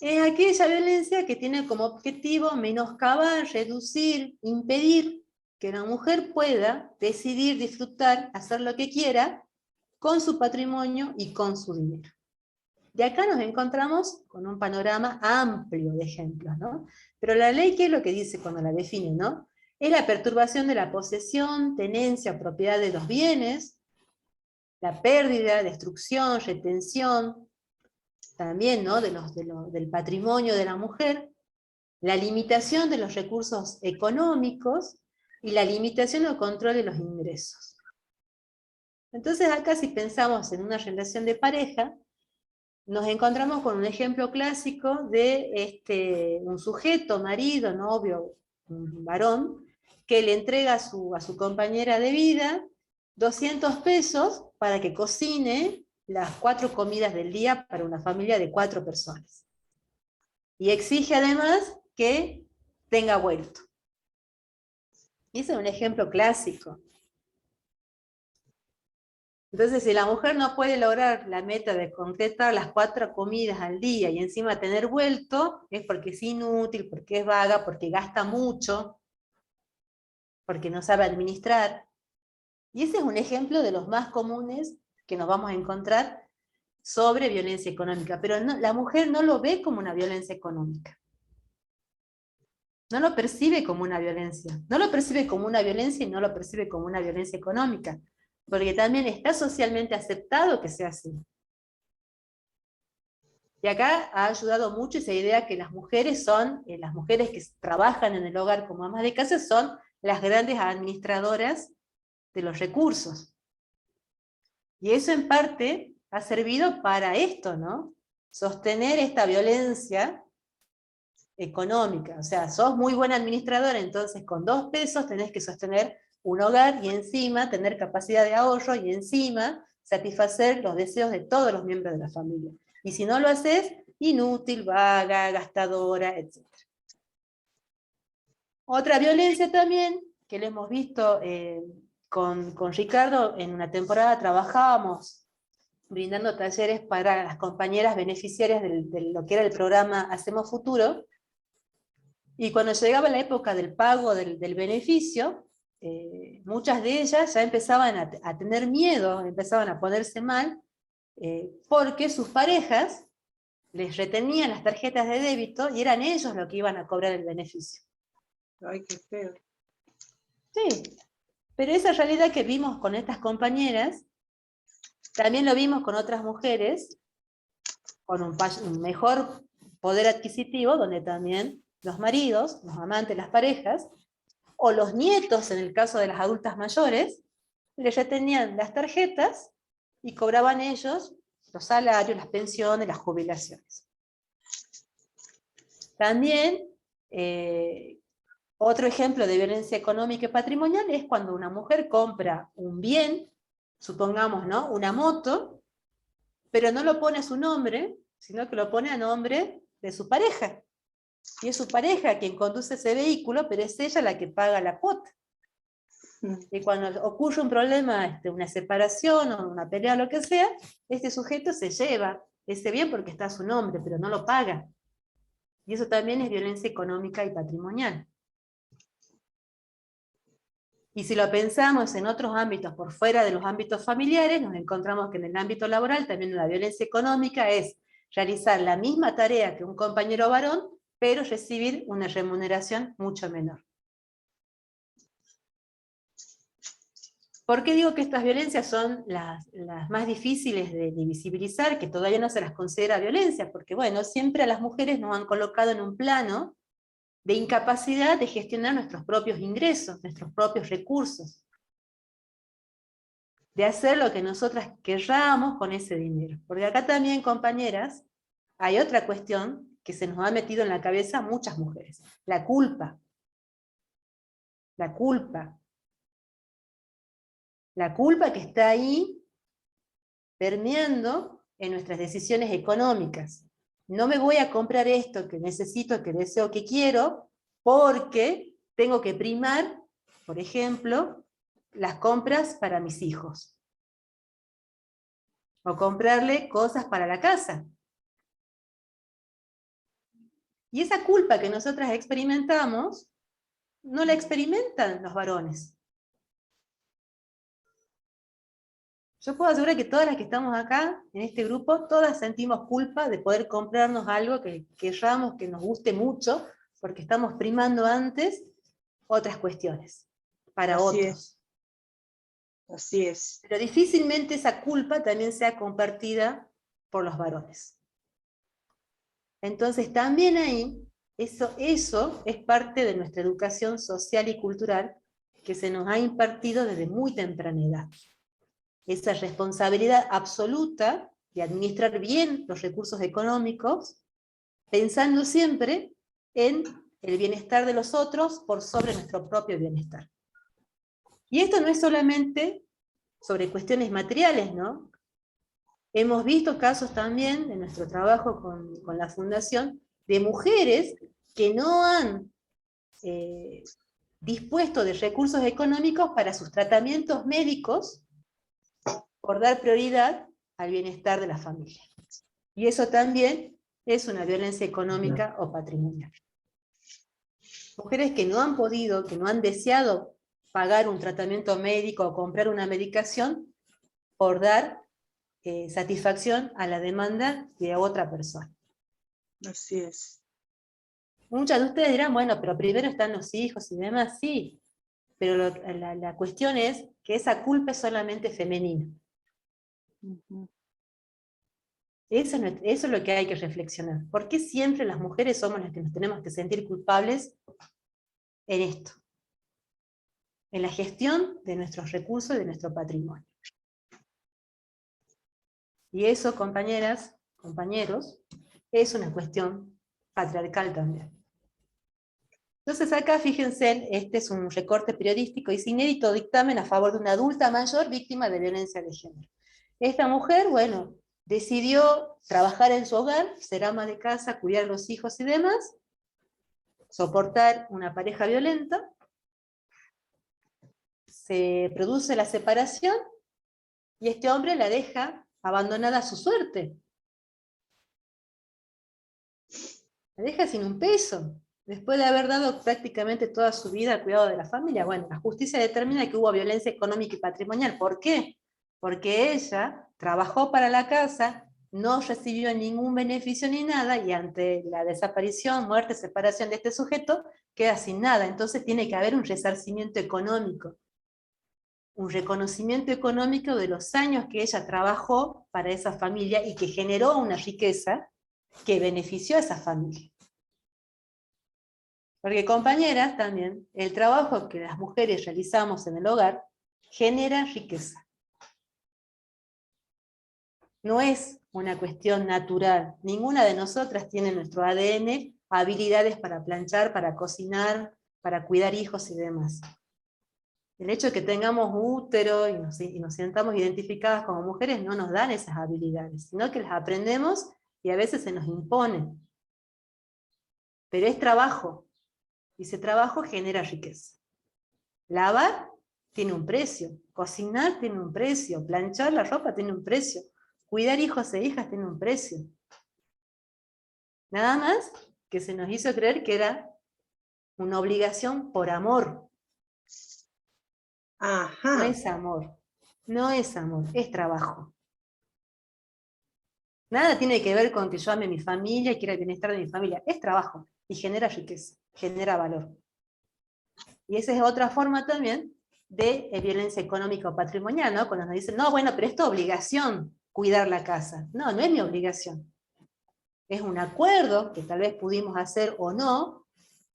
Es aquella violencia que tiene como objetivo menoscabar, reducir, impedir que una mujer pueda decidir, disfrutar, hacer lo que quiera con su patrimonio y con su dinero. De acá nos encontramos con un panorama amplio de ejemplos, ¿no? Pero la ley, ¿qué es lo que dice cuando la define, no? Es la perturbación de la posesión, tenencia o propiedad de los bienes, la pérdida, destrucción, retención, también, ¿no? Del patrimonio de la mujer, la limitación de los recursos económicos y la limitación o control de los ingresos. Entonces acá, si pensamos en una relación de pareja, nos encontramos con un ejemplo clásico de un sujeto, marido, novio, un varón, que le entrega a su compañera de vida 200 pesos para que cocine las 4 comidas del día para una familia de 4 personas. Y exige además que tenga vuelto. Y ese es un ejemplo clásico. Entonces, si la mujer no puede lograr la meta de concretar las 4 comidas al día y encima tener vuelto, es porque es inútil, porque es vaga, porque gasta mucho, porque no sabe administrar. Y ese es un ejemplo de los más comunes que nos vamos a encontrar sobre violencia económica. Pero la mujer no lo ve como una violencia económica. No lo percibe como una violencia. No lo percibe como una violencia y no lo percibe como una violencia económica. Porque también está socialmente aceptado que sea así. Y acá ha ayudado mucho esa idea que las mujeres que trabajan en el hogar como amas de casa son las grandes administradoras de los recursos. Y eso en parte ha servido para esto, ¿no? Sostener esta violencia económica. O sea, sos muy buena administradora, entonces con 2 pesos tenés que sostener un hogar y encima tener capacidad de ahorro y encima satisfacer los deseos de todos los miembros de la familia. Y si no lo haces, inútil, vaga, gastadora, etc. Otra violencia también, que lo hemos visto con Ricardo, en una temporada trabajábamos brindando talleres para las compañeras beneficiarias de lo que era el programa Hacemos Futuro, y cuando llegaba la época del pago del beneficio, muchas de ellas ya empezaban a tener miedo, empezaban a ponerse mal, porque sus parejas les retenían las tarjetas de débito y eran ellos los que iban a cobrar el beneficio. Ay, qué feo. Sí, pero esa realidad que vimos con estas compañeras, también lo vimos con otras mujeres, con un mejor poder adquisitivo, donde también los maridos, los amantes, las parejas, o los nietos, en el caso de las adultas mayores, les retenían las tarjetas y cobraban ellos los salarios, las pensiones, las jubilaciones. También, otro ejemplo de violencia económica y patrimonial es cuando una mujer compra un bien, supongamos, ¿no?, una moto, pero no lo pone a su nombre, sino que lo pone a nombre de su pareja. Y es su pareja quien conduce ese vehículo, pero es ella la que paga la cuota. Y cuando ocurre un problema, una separación o una pelea o lo que sea, este sujeto se lleva ese bien porque está a su nombre, pero no lo paga. Y eso también es violencia económica y patrimonial. Y si lo pensamos en otros ámbitos por fuera de los ámbitos familiares, nos encontramos que en el ámbito laboral también la violencia económica es realizar la misma tarea que un compañero varón, pero recibir una remuneración mucho menor. ¿Por qué digo que estas violencias son las más difíciles de visibilizar, que todavía no se las considera violencia? Porque bueno, siempre a las mujeres nos han colocado en un plano de incapacidad de gestionar nuestros propios ingresos, nuestros propios recursos, de hacer lo que nosotras querramos con ese dinero. Porque acá también, compañeras, hay otra cuestión que se nos ha metido en la cabeza a muchas mujeres: la culpa. La culpa. La culpa que está ahí permeando en nuestras decisiones económicas. No me voy a comprar esto que necesito, que deseo, que quiero, porque tengo que primar, por ejemplo, las compras para mis hijos. O comprarle cosas para la casa. Y esa culpa que nosotras experimentamos, no la experimentan los varones. Yo puedo asegurar que todas las que estamos acá, en este grupo, todas sentimos culpa de poder comprarnos algo que querramos, que nos guste mucho, porque estamos primando antes otras cuestiones, para Así otros. Así es. Pero difícilmente esa culpa también sea compartida por los varones. Entonces también ahí, eso es parte de nuestra educación social y cultural que se nos ha impartido desde muy temprana edad. Esa responsabilidad absoluta de administrar bien los recursos económicos, pensando siempre en el bienestar de los otros por sobre nuestro propio bienestar. Y esto no es solamente sobre cuestiones materiales, ¿no? Hemos visto casos también en nuestro trabajo con la Fundación de mujeres que no han dispuesto de recursos económicos para sus tratamientos médicos por dar prioridad al bienestar de la familia. Y eso también es una violencia económica o patrimonial. Mujeres que no han podido, que no han deseado pagar un tratamiento médico o comprar una medicación por dar satisfacción a la demanda de otra persona. Así es. Muchas de ustedes dirán, bueno, pero primero están los hijos y demás, sí, pero la cuestión es que esa culpa es solamente femenina. Eso es lo que hay que reflexionar. ¿Por qué siempre las mujeres somos las que nos tenemos que sentir culpables en esto? En la gestión de nuestros recursos y de nuestro patrimonio. Y eso, compañeras, compañeros, es una cuestión patriarcal también. Entonces acá, fíjense, este es un recorte periodístico, y inédito dictamen a favor de una adulta mayor víctima de violencia de género. Esta mujer, bueno, decidió trabajar en su hogar, ser ama de casa, cuidar a los hijos y demás, soportar una pareja violenta, se produce la separación, y este hombre la deja abandonada a su suerte. La deja sin un peso. Después de haber dado prácticamente toda su vida al cuidado de la familia, bueno, la justicia determina que hubo violencia económica y patrimonial. ¿Por qué? Porque ella trabajó para la casa, no recibió ningún beneficio ni nada, y ante la desaparición, muerte, separación de este sujeto, queda sin nada. Entonces tiene que haber un resarcimiento económico, un reconocimiento económico de los años que ella trabajó para esa familia y que generó una riqueza que benefició a esa familia. Porque, compañeras, también, el trabajo que las mujeres realizamos en el hogar genera riqueza. No es una cuestión natural. Ninguna de nosotras tiene en nuestro ADN habilidades para planchar, para cocinar, para cuidar hijos y demás. El hecho de que tengamos útero y nos sientamos identificadas como mujeres no nos dan esas habilidades, sino que las aprendemos y a veces se nos imponen. Pero es trabajo. Y ese trabajo genera riqueza. Lavar tiene un precio, cocinar tiene un precio, planchar la ropa tiene un precio, cuidar hijos e hijas tiene un precio. Nada más que se nos hizo creer que era una obligación por amor. No Ajá. es amor, no es amor, es trabajo. Nada tiene que ver con que yo ame a mi familia y quiera el bienestar de mi familia. Es trabajo y genera riqueza, genera valor. Y esa es otra forma también de violencia económica o patrimonial, ¿no? Cuando nos dicen, no, bueno, pero es tu obligación cuidar la casa. No, no es mi obligación. Es un acuerdo que tal vez pudimos hacer o no,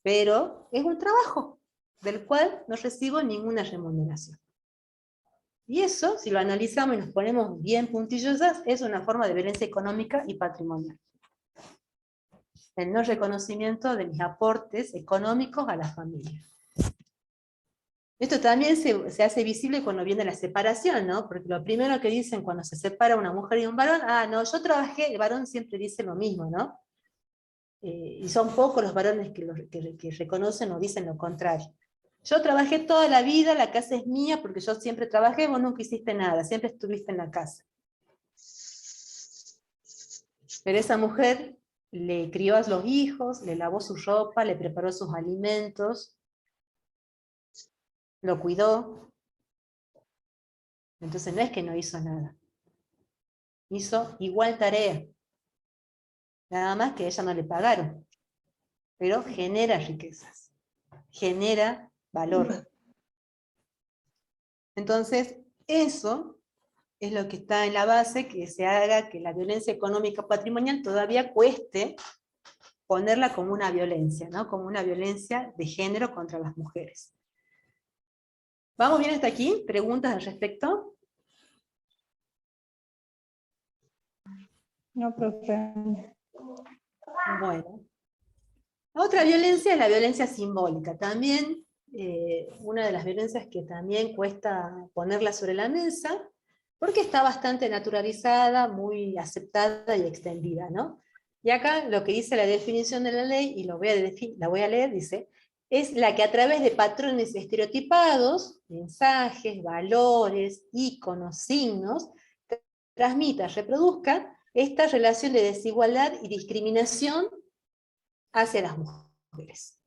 pero es un trabajo del cual no recibo ninguna remuneración. Y eso, si lo analizamos y nos ponemos bien puntillosas, es una forma de violencia económica y patrimonial. El no reconocimiento de mis aportes económicos a la familia. Esto también se hace visible cuando viene la separación, ¿no? Porque lo primero que dicen cuando se separa una mujer y un varón, ah, no, yo trabajé, el varón siempre dice lo mismo, ¿no? Y son pocos los varones que reconocen o dicen lo contrario. Yo trabajé toda la vida, la casa es mía porque yo siempre trabajé, vos nunca hiciste nada, siempre estuviste en la casa. Pero esa mujer le crió a los hijos, le lavó su ropa, le preparó sus alimentos, lo cuidó. Entonces no es que no hizo nada. Hizo igual tarea. Nada más que a ella no le pagaron. Pero genera riquezas. Genera valor. Entonces, eso es lo que está en la base, que se haga que la violencia económica patrimonial todavía cueste ponerla como una violencia, ¿no? Como una violencia de género contra las mujeres. ¿Vamos bien hasta aquí? ¿Preguntas al respecto? No, profe. Bueno. La otra violencia es la violencia simbólica. También, una de las violencias que también cuesta ponerla sobre la mesa, porque está bastante naturalizada, muy aceptada y extendida, ¿no? Y acá lo que dice la definición de la ley, y la voy a leer, dice, es la que a través de patrones estereotipados, mensajes, valores, íconos, signos, transmita, reproduzca esta relación de desigualdad y discriminación hacia las mujeres.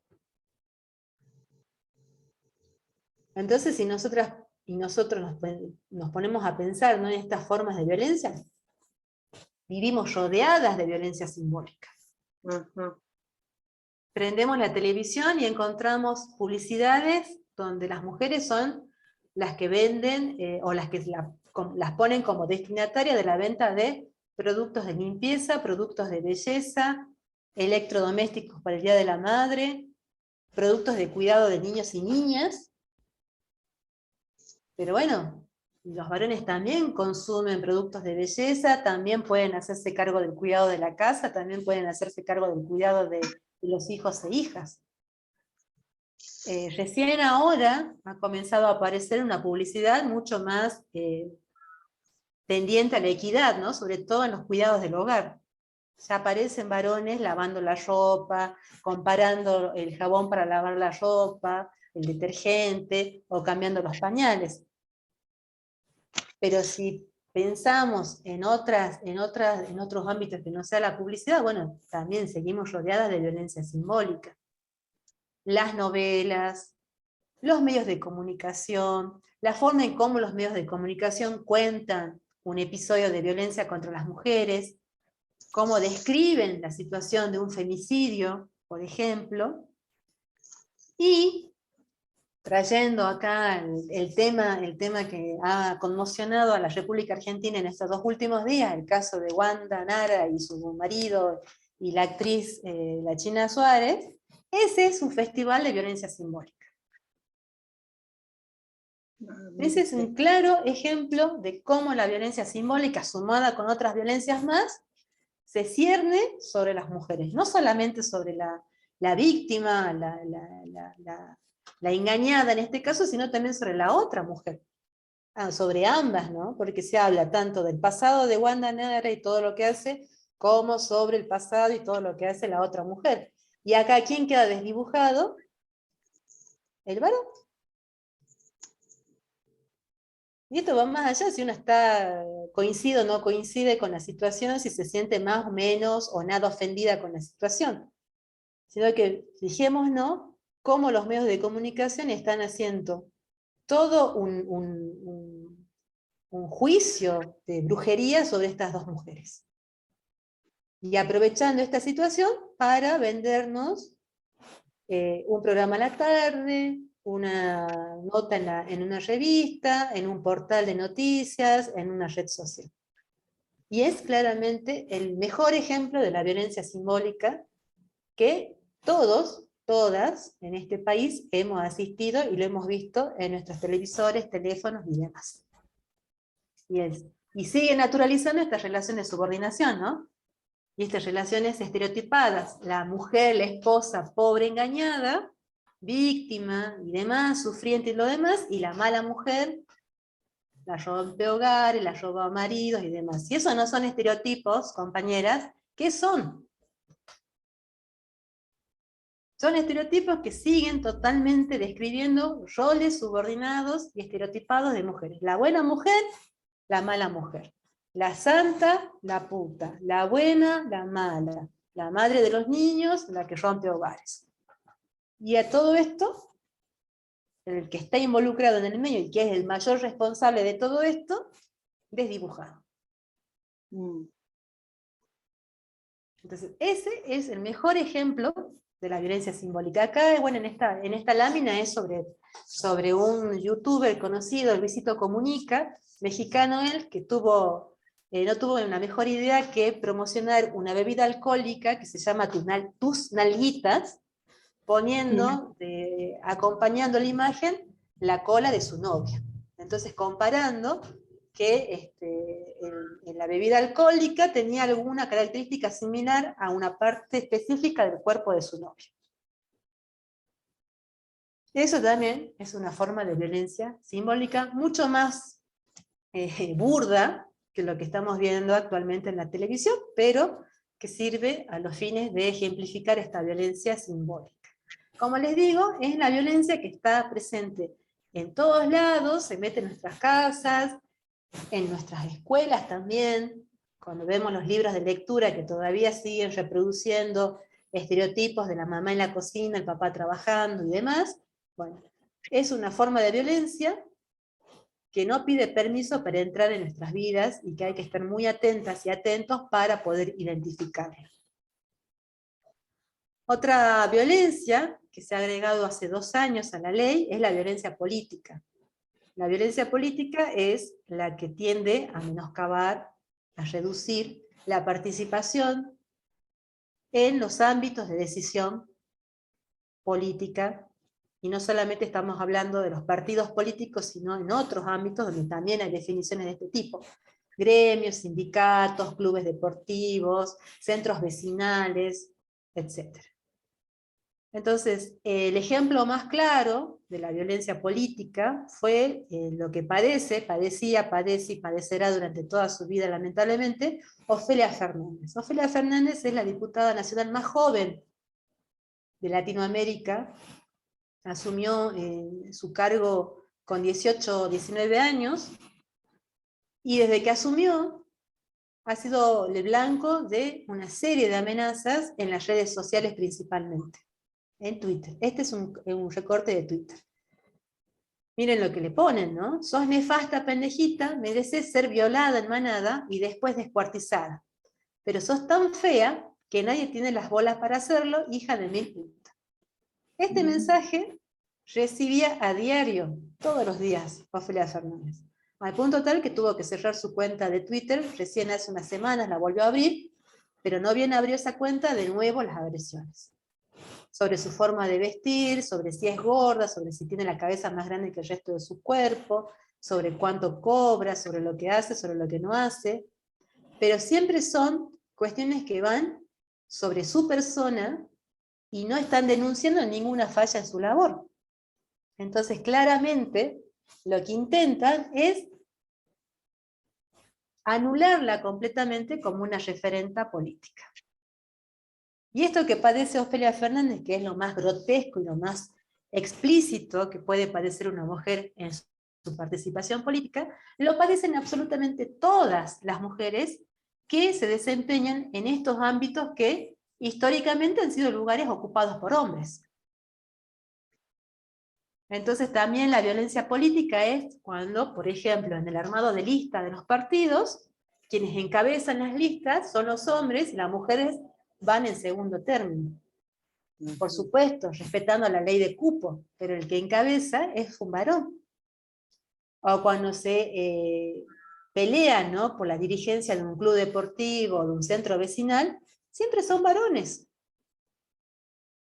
Entonces, si nosotras y nosotros nos ponemos a pensar, ¿no?, en estas formas de violencia, vivimos rodeadas de violencia simbólica. Ajá. Prendemos la televisión y encontramos publicidades donde las mujeres son las que venden o las que las ponen como destinatarias de la venta de productos de limpieza, productos de belleza, electrodomésticos para el Día de la Madre, productos de cuidado de niños y niñas. Pero bueno, los varones también consumen productos de belleza, también pueden hacerse cargo del cuidado de la casa, también pueden hacerse cargo del cuidado de los hijos e hijas. Recién ahora ha comenzado a aparecer una publicidad mucho más tendiente a la equidad, ¿no? Sobre todo en los cuidados del hogar. Ya aparecen varones lavando la ropa, comparando el jabón para lavar la ropa, el detergente, o cambiando los pañales. Pero si pensamos en otros ámbitos que no sea la publicidad, bueno, también seguimos rodeadas de violencia simbólica. Las novelas, los medios de comunicación, la forma en cómo los medios de comunicación cuentan un episodio de violencia contra las mujeres, cómo describen la situación de un femicidio, por ejemplo, y trayendo acá el tema que ha conmocionado a la República Argentina en estos 2 últimos días, el caso de Wanda Nara y su marido y la actriz la China Suárez, ese es un festival de violencia simbólica. Ese es un claro ejemplo de cómo la violencia simbólica, sumada con otras violencias más, se cierne sobre las mujeres, no solamente sobre la víctima, la engañada en este caso, sino también sobre la otra mujer, sobre ambas, ¿no? Porque se habla tanto del pasado de Wanda Nara y todo lo que hace, como sobre el pasado y todo lo que hace la otra mujer. Y acá, ¿quién queda desdibujado? El varón. Y esto va más allá si uno coincide o no coincide con la situación, si se siente más o menos o nada ofendida con la situación. Sino que fijémonos cómo los medios de comunicación están haciendo todo un juicio de brujería sobre estas dos mujeres. Y aprovechando esta situación para vendernos un programa a la tarde, una nota en una revista, en un portal de noticias, en una red social. Y es claramente el mejor ejemplo de la violencia simbólica que todos, todas en este país hemos asistido y lo hemos visto en nuestros televisores, teléfonos y demás. Y sigue naturalizando estas relaciones de subordinación, ¿no? Y estas relaciones estereotipadas. La mujer, la esposa pobre engañada, víctima y demás, sufriente y lo demás, y la mala mujer, la rompe hogares, la roba maridos y demás. Si eso no son estereotipos, compañeras, ¿qué son? Son estereotipos que siguen totalmente describiendo roles subordinados y estereotipados de mujeres. La buena mujer, la mala mujer. La santa, la puta. La buena, la mala. La madre de los niños, la que rompe hogares. Y a todo esto, el que está involucrado en el medio y que es el mayor responsable de todo esto, desdibujado. Entonces, ese es el mejor ejemplo de la violencia simbólica. Acá, bueno, en esta lámina es sobre un youtuber conocido, Luisito Comunica, mexicano él, que no tuvo una mejor idea que promocionar una bebida alcohólica que se llama Tus Nalguitas, acompañando la imagen la cola de su novia. Entonces, comparando que en la bebida alcohólica tenía alguna característica similar a una parte específica del cuerpo de su novia. Eso también es una forma de violencia simbólica mucho más burda que lo que estamos viendo actualmente en la televisión, pero que sirve a los fines de ejemplificar esta violencia simbólica. Como les digo, es la violencia que está presente en todos lados, se mete en nuestras casas, en nuestras escuelas también, cuando vemos los libros de lectura que todavía siguen reproduciendo estereotipos de la mamá en la cocina, el papá trabajando y demás, bueno, es una forma de violencia que no pide permiso para entrar en nuestras vidas y que hay que estar muy atentas y atentos para poder identificarla. Otra violencia que se ha agregado hace 2 años a la ley es la violencia política. La violencia política es la que tiende a menoscabar, a reducir la participación en los ámbitos de decisión política, y no solamente estamos hablando de los partidos políticos, sino en otros ámbitos donde también hay definiciones de este tipo. Gremios, sindicatos, clubes deportivos, centros vecinales, etc. Entonces, el ejemplo más claro de la violencia política fue lo que padecía, padece y padecerá durante toda su vida, lamentablemente, Ofelia Fernández. Ofelia Fernández es la diputada nacional más joven de Latinoamérica, asumió su cargo con 18 o 19 años, y desde que asumió ha sido el blanco de una serie de amenazas en las redes sociales principalmente. En Twitter. Este es un recorte de Twitter. Miren lo que le ponen, ¿no? Sos nefasta, pendejita, mereces ser violada en manada y después descuartizada. Pero sos tan fea que nadie tiene las bolas para hacerlo, hija de mil putas. Este mensaje recibía a diario, todos los días, Ofelia Fernández. Al punto tal que tuvo que cerrar su cuenta de Twitter, recién hace unas semanas la volvió a abrir, pero no bien abrió esa cuenta, de nuevo las agresiones. Sobre su forma de vestir, sobre si es gorda, sobre si tiene la cabeza más grande que el resto de su cuerpo, sobre cuánto cobra, sobre lo que hace, sobre lo que no hace, pero siempre son cuestiones que van sobre su persona y no están denunciando ninguna falla en su labor. Entonces, claramente, lo que intentan es anularla completamente como una referenta política. Y esto que padece Ofelia Fernández, que es lo más grotesco y lo más explícito que puede padecer una mujer en su participación política, lo padecen absolutamente todas las mujeres que se desempeñan en estos ámbitos que históricamente han sido lugares ocupados por hombres. Entonces también la violencia política es cuando, por ejemplo, en el armado de lista de los partidos, quienes encabezan las listas son los hombres y las mujeres van en segundo término. Por supuesto, respetando la ley de cupo, pero el que encabeza es un varón. O cuando se pelean, ¿no?, por la dirigencia de un club deportivo o de un centro vecinal, siempre son varones.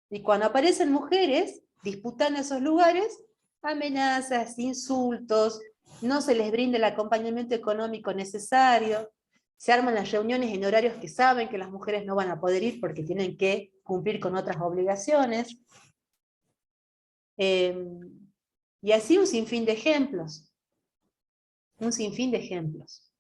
Y cuando aparecen mujeres disputando esos lugares, amenazas, insultos, no se les brinda el acompañamiento económico necesario, se arman las reuniones en horarios que saben que las mujeres no van a poder ir porque tienen que cumplir con otras obligaciones. Y así un sinfín de ejemplos. Un sinfín de ejemplos.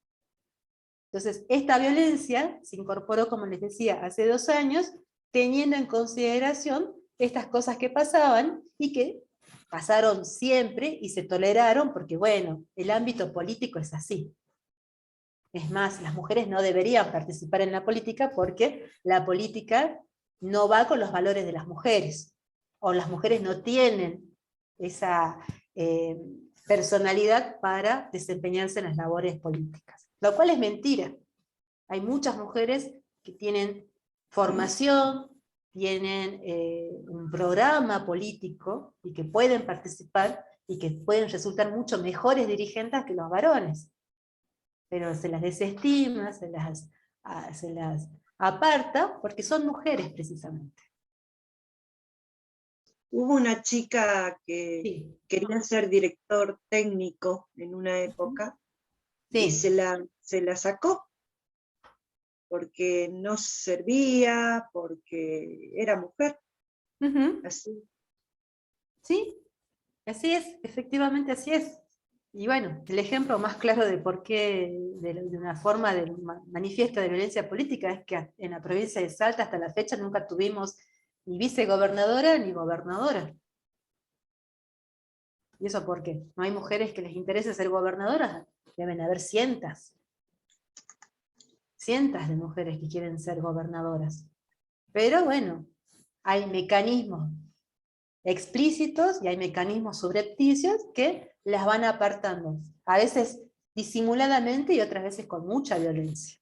Entonces, esta violencia se incorporó, como les decía, hace 2 años, teniendo en consideración estas cosas que pasaban y que pasaron siempre y se toleraron porque, bueno, el ámbito político es así. Es más, las mujeres no deberían participar en la política porque la política no va con los valores de las mujeres, o las mujeres no tienen esa personalidad para desempeñarse en las labores políticas. Lo cual es mentira. Hay muchas mujeres que tienen formación, tienen un programa político y que pueden participar y que pueden resultar mucho mejores dirigentes que los varones. Pero se las desestima, se las aparta porque son mujeres precisamente. Hubo una chica que Sí. quería ser director técnico en una época y Sí. se la sacó porque no servía, porque era mujer. Ujú. Así. Sí, así es, efectivamente así es. Y bueno, el ejemplo más claro de por qué, de una forma de manifiesto de violencia política, es que en la provincia de Salta hasta la fecha nunca tuvimos ni vicegobernadora ni gobernadora. ¿Y eso por qué? ¿No hay mujeres que les interese ser gobernadoras? Deben haber cientos de mujeres que quieren ser gobernadoras. Pero bueno, hay mecanismos explícitos y hay mecanismos subrepticios que las van apartando. A veces disimuladamente y otras veces con mucha violencia.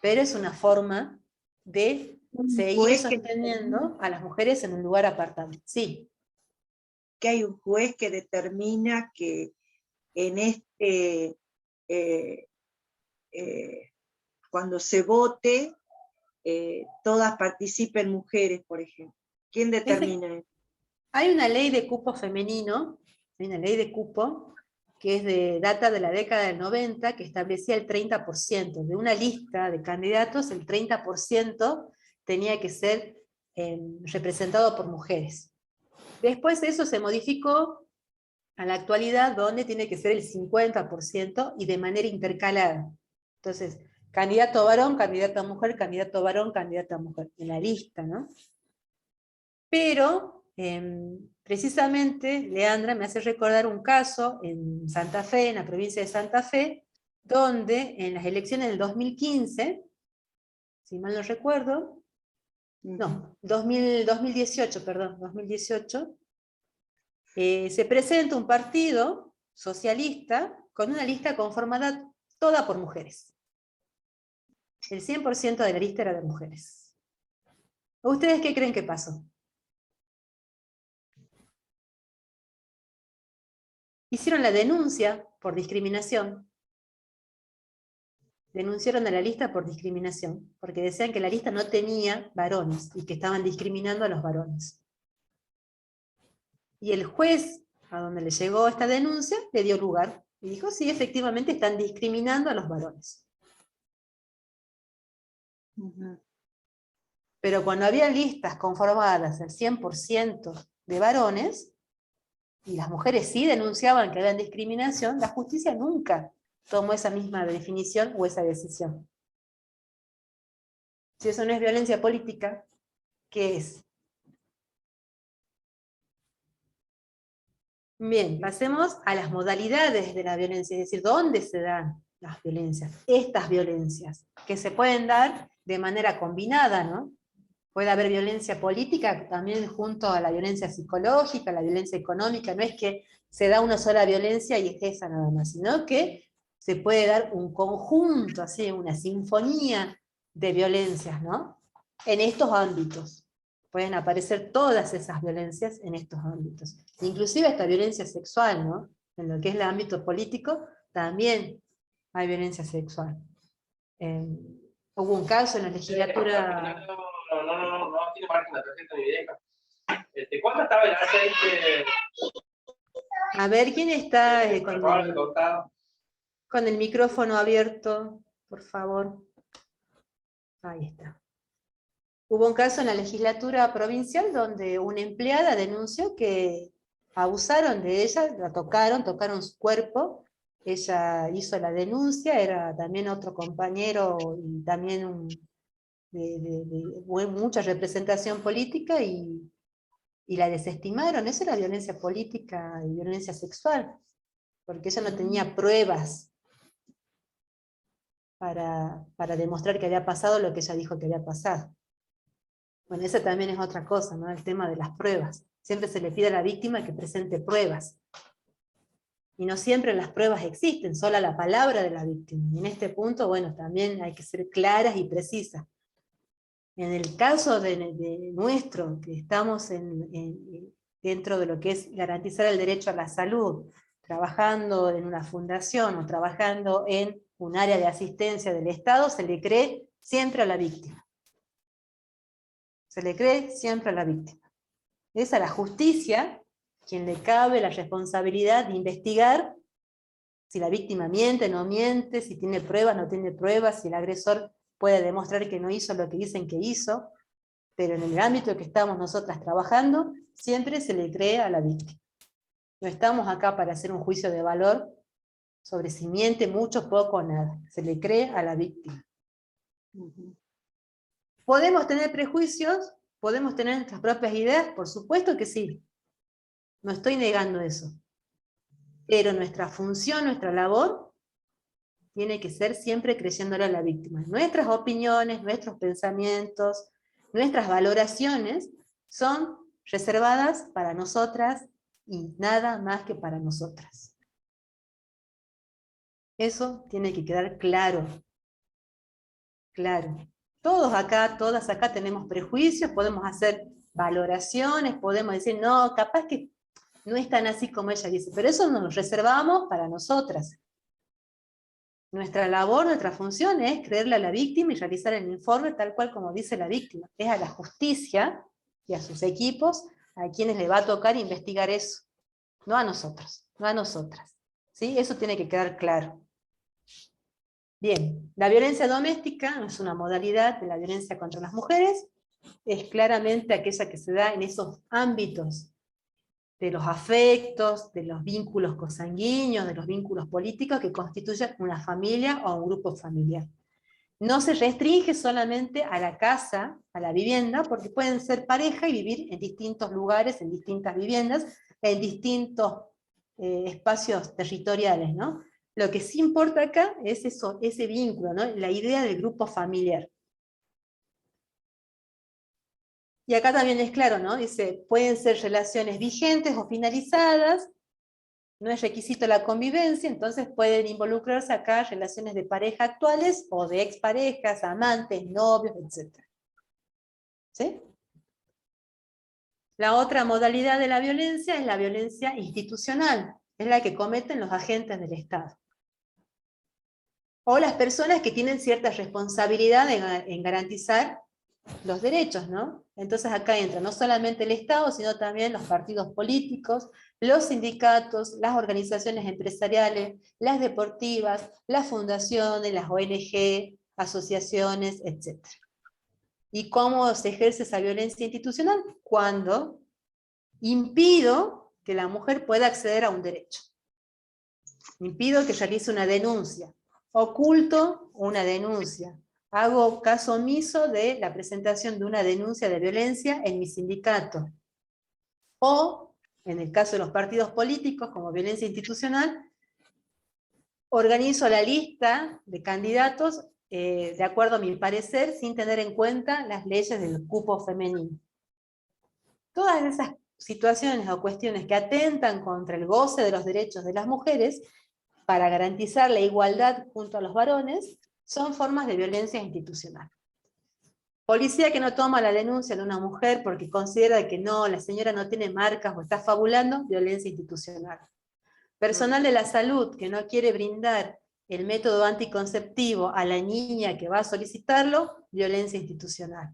Pero es una forma de seguir sosteniendo a las mujeres en un lugar apartado. Sí. Que hay un juez que determina que en este, cuando se vote, todas participen mujeres, por ejemplo. ¿Quién determina eso? Hay una ley de cupo femenino, hay una ley de cupo que data de la década del 90, que establecía el 30%. De una lista de candidatos, el 30% tenía que ser representado por mujeres. Después eso se modificó a la actualidad, donde tiene que ser el 50% y de manera intercalada. Entonces, candidato varón, candidata mujer, candidato varón, candidata mujer, en la lista, ¿no? Pero, precisamente, Leandra me hace recordar un caso en Santa Fe, en la provincia de Santa Fe, donde en las elecciones del 2015, si mal no recuerdo, no, 2018, perdón, 2018, se presenta un partido socialista con una lista conformada toda por mujeres. El 100% de la lista era de mujeres. ¿Ustedes qué creen que pasó? Hicieron la denuncia por discriminación. Denunciaron a la lista por discriminación, porque decían que la lista no tenía varones y que estaban discriminando a los varones. Y el juez, a donde le llegó esta denuncia, le dio lugar y dijo, sí, efectivamente están discriminando a los varones. Pero cuando había listas conformadas al 100% de varones, y las mujeres sí denunciaban que había discriminación, la justicia nunca tomó esa misma definición o esa decisión. Si eso no es violencia política, ¿qué es? Bien, pasemos a las modalidades de la violencia, es decir, ¿dónde se dan las violencias? Estas violencias, que se pueden dar de manera combinada, ¿no? Puede haber violencia política también junto a la violencia psicológica, la violencia económica. No es que se da una sola violencia y es esa nada más, sino que se puede dar un conjunto, así, una sinfonía de violencias, ¿no? En estos ámbitos. Pueden aparecer todas esas violencias en estos ámbitos. Inclusive esta violencia sexual, ¿no? En lo que es el ámbito político, también hay violencia sexual. Hubo un caso en la legislatura... No tiene margen la tarjeta ni idea. ¿Cuánto estaba el aceite? A ver, ¿quién está con el micrófono abierto? Por favor. Ahí está. Hubo un caso en la legislatura provincial donde una empleada denunció que abusaron de ella, la tocaron su cuerpo. Ella hizo la denuncia, era también otro compañero y también mucha representación política y la desestimaron. Eso era violencia política y violencia sexual, porque ella no tenía pruebas para demostrar que había pasado lo que ella dijo que había pasado. Bueno, esa también es otra cosa, ¿no? El tema de las pruebas. Siempre se le pide a la víctima que presente pruebas. Y no siempre las pruebas existen, solo la palabra de la víctima. Y en este punto, bueno, también hay que ser claras y precisas. En el caso de nuestro, que estamos dentro de lo que es garantizar el derecho a la salud, trabajando en una fundación o trabajando en un área de asistencia del Estado, se le cree siempre a la víctima. Se le cree siempre a la víctima. Es a la justicia quien le cabe la responsabilidad de investigar si la víctima miente, no miente, si tiene pruebas, no tiene pruebas, si el agresor puede demostrar que no hizo lo que dicen que hizo, pero en el ámbito en que estamos nosotras trabajando, siempre se le cree a la víctima. No estamos acá para hacer un juicio de valor sobre si miente mucho, poco o nada. Se le cree a la víctima. ¿Podemos tener prejuicios? ¿Podemos tener nuestras propias ideas? Por supuesto que sí. No estoy negando eso. Pero nuestra función, nuestra labor, tiene que ser siempre creyéndole a la víctima. Nuestras opiniones, nuestros pensamientos, nuestras valoraciones son reservadas para nosotras y nada más que para nosotras. Eso tiene que quedar claro. Claro. Todos acá, todas acá tenemos prejuicios, podemos hacer valoraciones, podemos decir, no, capaz que no es tan así como ella dice, pero eso nos lo reservamos para nosotras. Nuestra labor, nuestra función es creerle a la víctima y realizar el informe tal cual como dice la víctima. Es a la justicia y a sus equipos a quienes le va a tocar investigar eso. No a nosotros, no a nosotras. ¿Sí? Eso tiene que quedar claro. Bien, la violencia doméstica no es una modalidad de la violencia contra las mujeres, es claramente aquella que se da en esos ámbitos de los afectos, de los vínculos consanguíneos, de los vínculos políticos que constituyen una familia o un grupo familiar. No se restringe solamente a la casa, a la vivienda, porque pueden ser pareja y vivir en distintos lugares, en distintas viviendas, en distintos espacios territoriales, ¿no? Lo que sí importa acá es eso, ese vínculo, ¿no? La idea del grupo familiar. Y acá también es claro, ¿no? Dice, pueden ser relaciones vigentes o finalizadas, no es requisito la convivencia, entonces pueden involucrarse acá relaciones de pareja actuales o de exparejas, amantes, novios, etc. ¿Sí? La otra modalidad de la violencia es la violencia institucional, es la que cometen los agentes del Estado. O las personas que tienen cierta responsabilidad en garantizar los derechos, ¿no? Entonces acá entra no solamente el Estado, sino también los partidos políticos, los sindicatos, las organizaciones empresariales, las deportivas, las fundaciones, las ONG, asociaciones, etc. ¿Y cómo se ejerce esa violencia institucional? Cuando impido que la mujer pueda acceder a un derecho. Impido que realice una denuncia. Oculto una denuncia. Hago caso omiso de la presentación de una denuncia de violencia en mi sindicato. O, en el caso de los partidos políticos, como violencia institucional, organizo la lista de candidatos de acuerdo a mi parecer, sin tener en cuenta las leyes del cupo femenino. Todas esas situaciones o cuestiones que atentan contra el goce de los derechos de las mujeres, para garantizar la igualdad junto a los varones, son formas de violencia institucional. Policía que no toma la denuncia de una mujer porque considera que no, la señora no tiene marcas o está fabulando, violencia institucional. Personal de la salud que no quiere brindar el método anticonceptivo a la niña que va a solicitarlo, violencia institucional.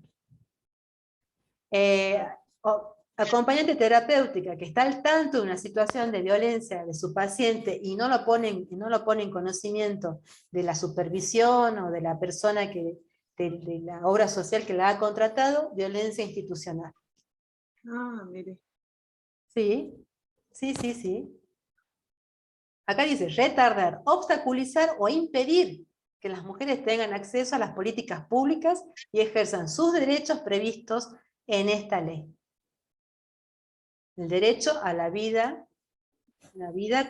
Acompañante terapéutica que está al tanto de una situación de violencia de su paciente y no lo pone en conocimiento de la supervisión o de la persona de la obra social que la ha contratado, violencia institucional. Ah, mire. Sí, sí, sí, sí. Acá dice retardar, obstaculizar o impedir que las mujeres tengan acceso a las políticas públicas y ejerzan sus derechos previstos en esta ley. El derecho a la vida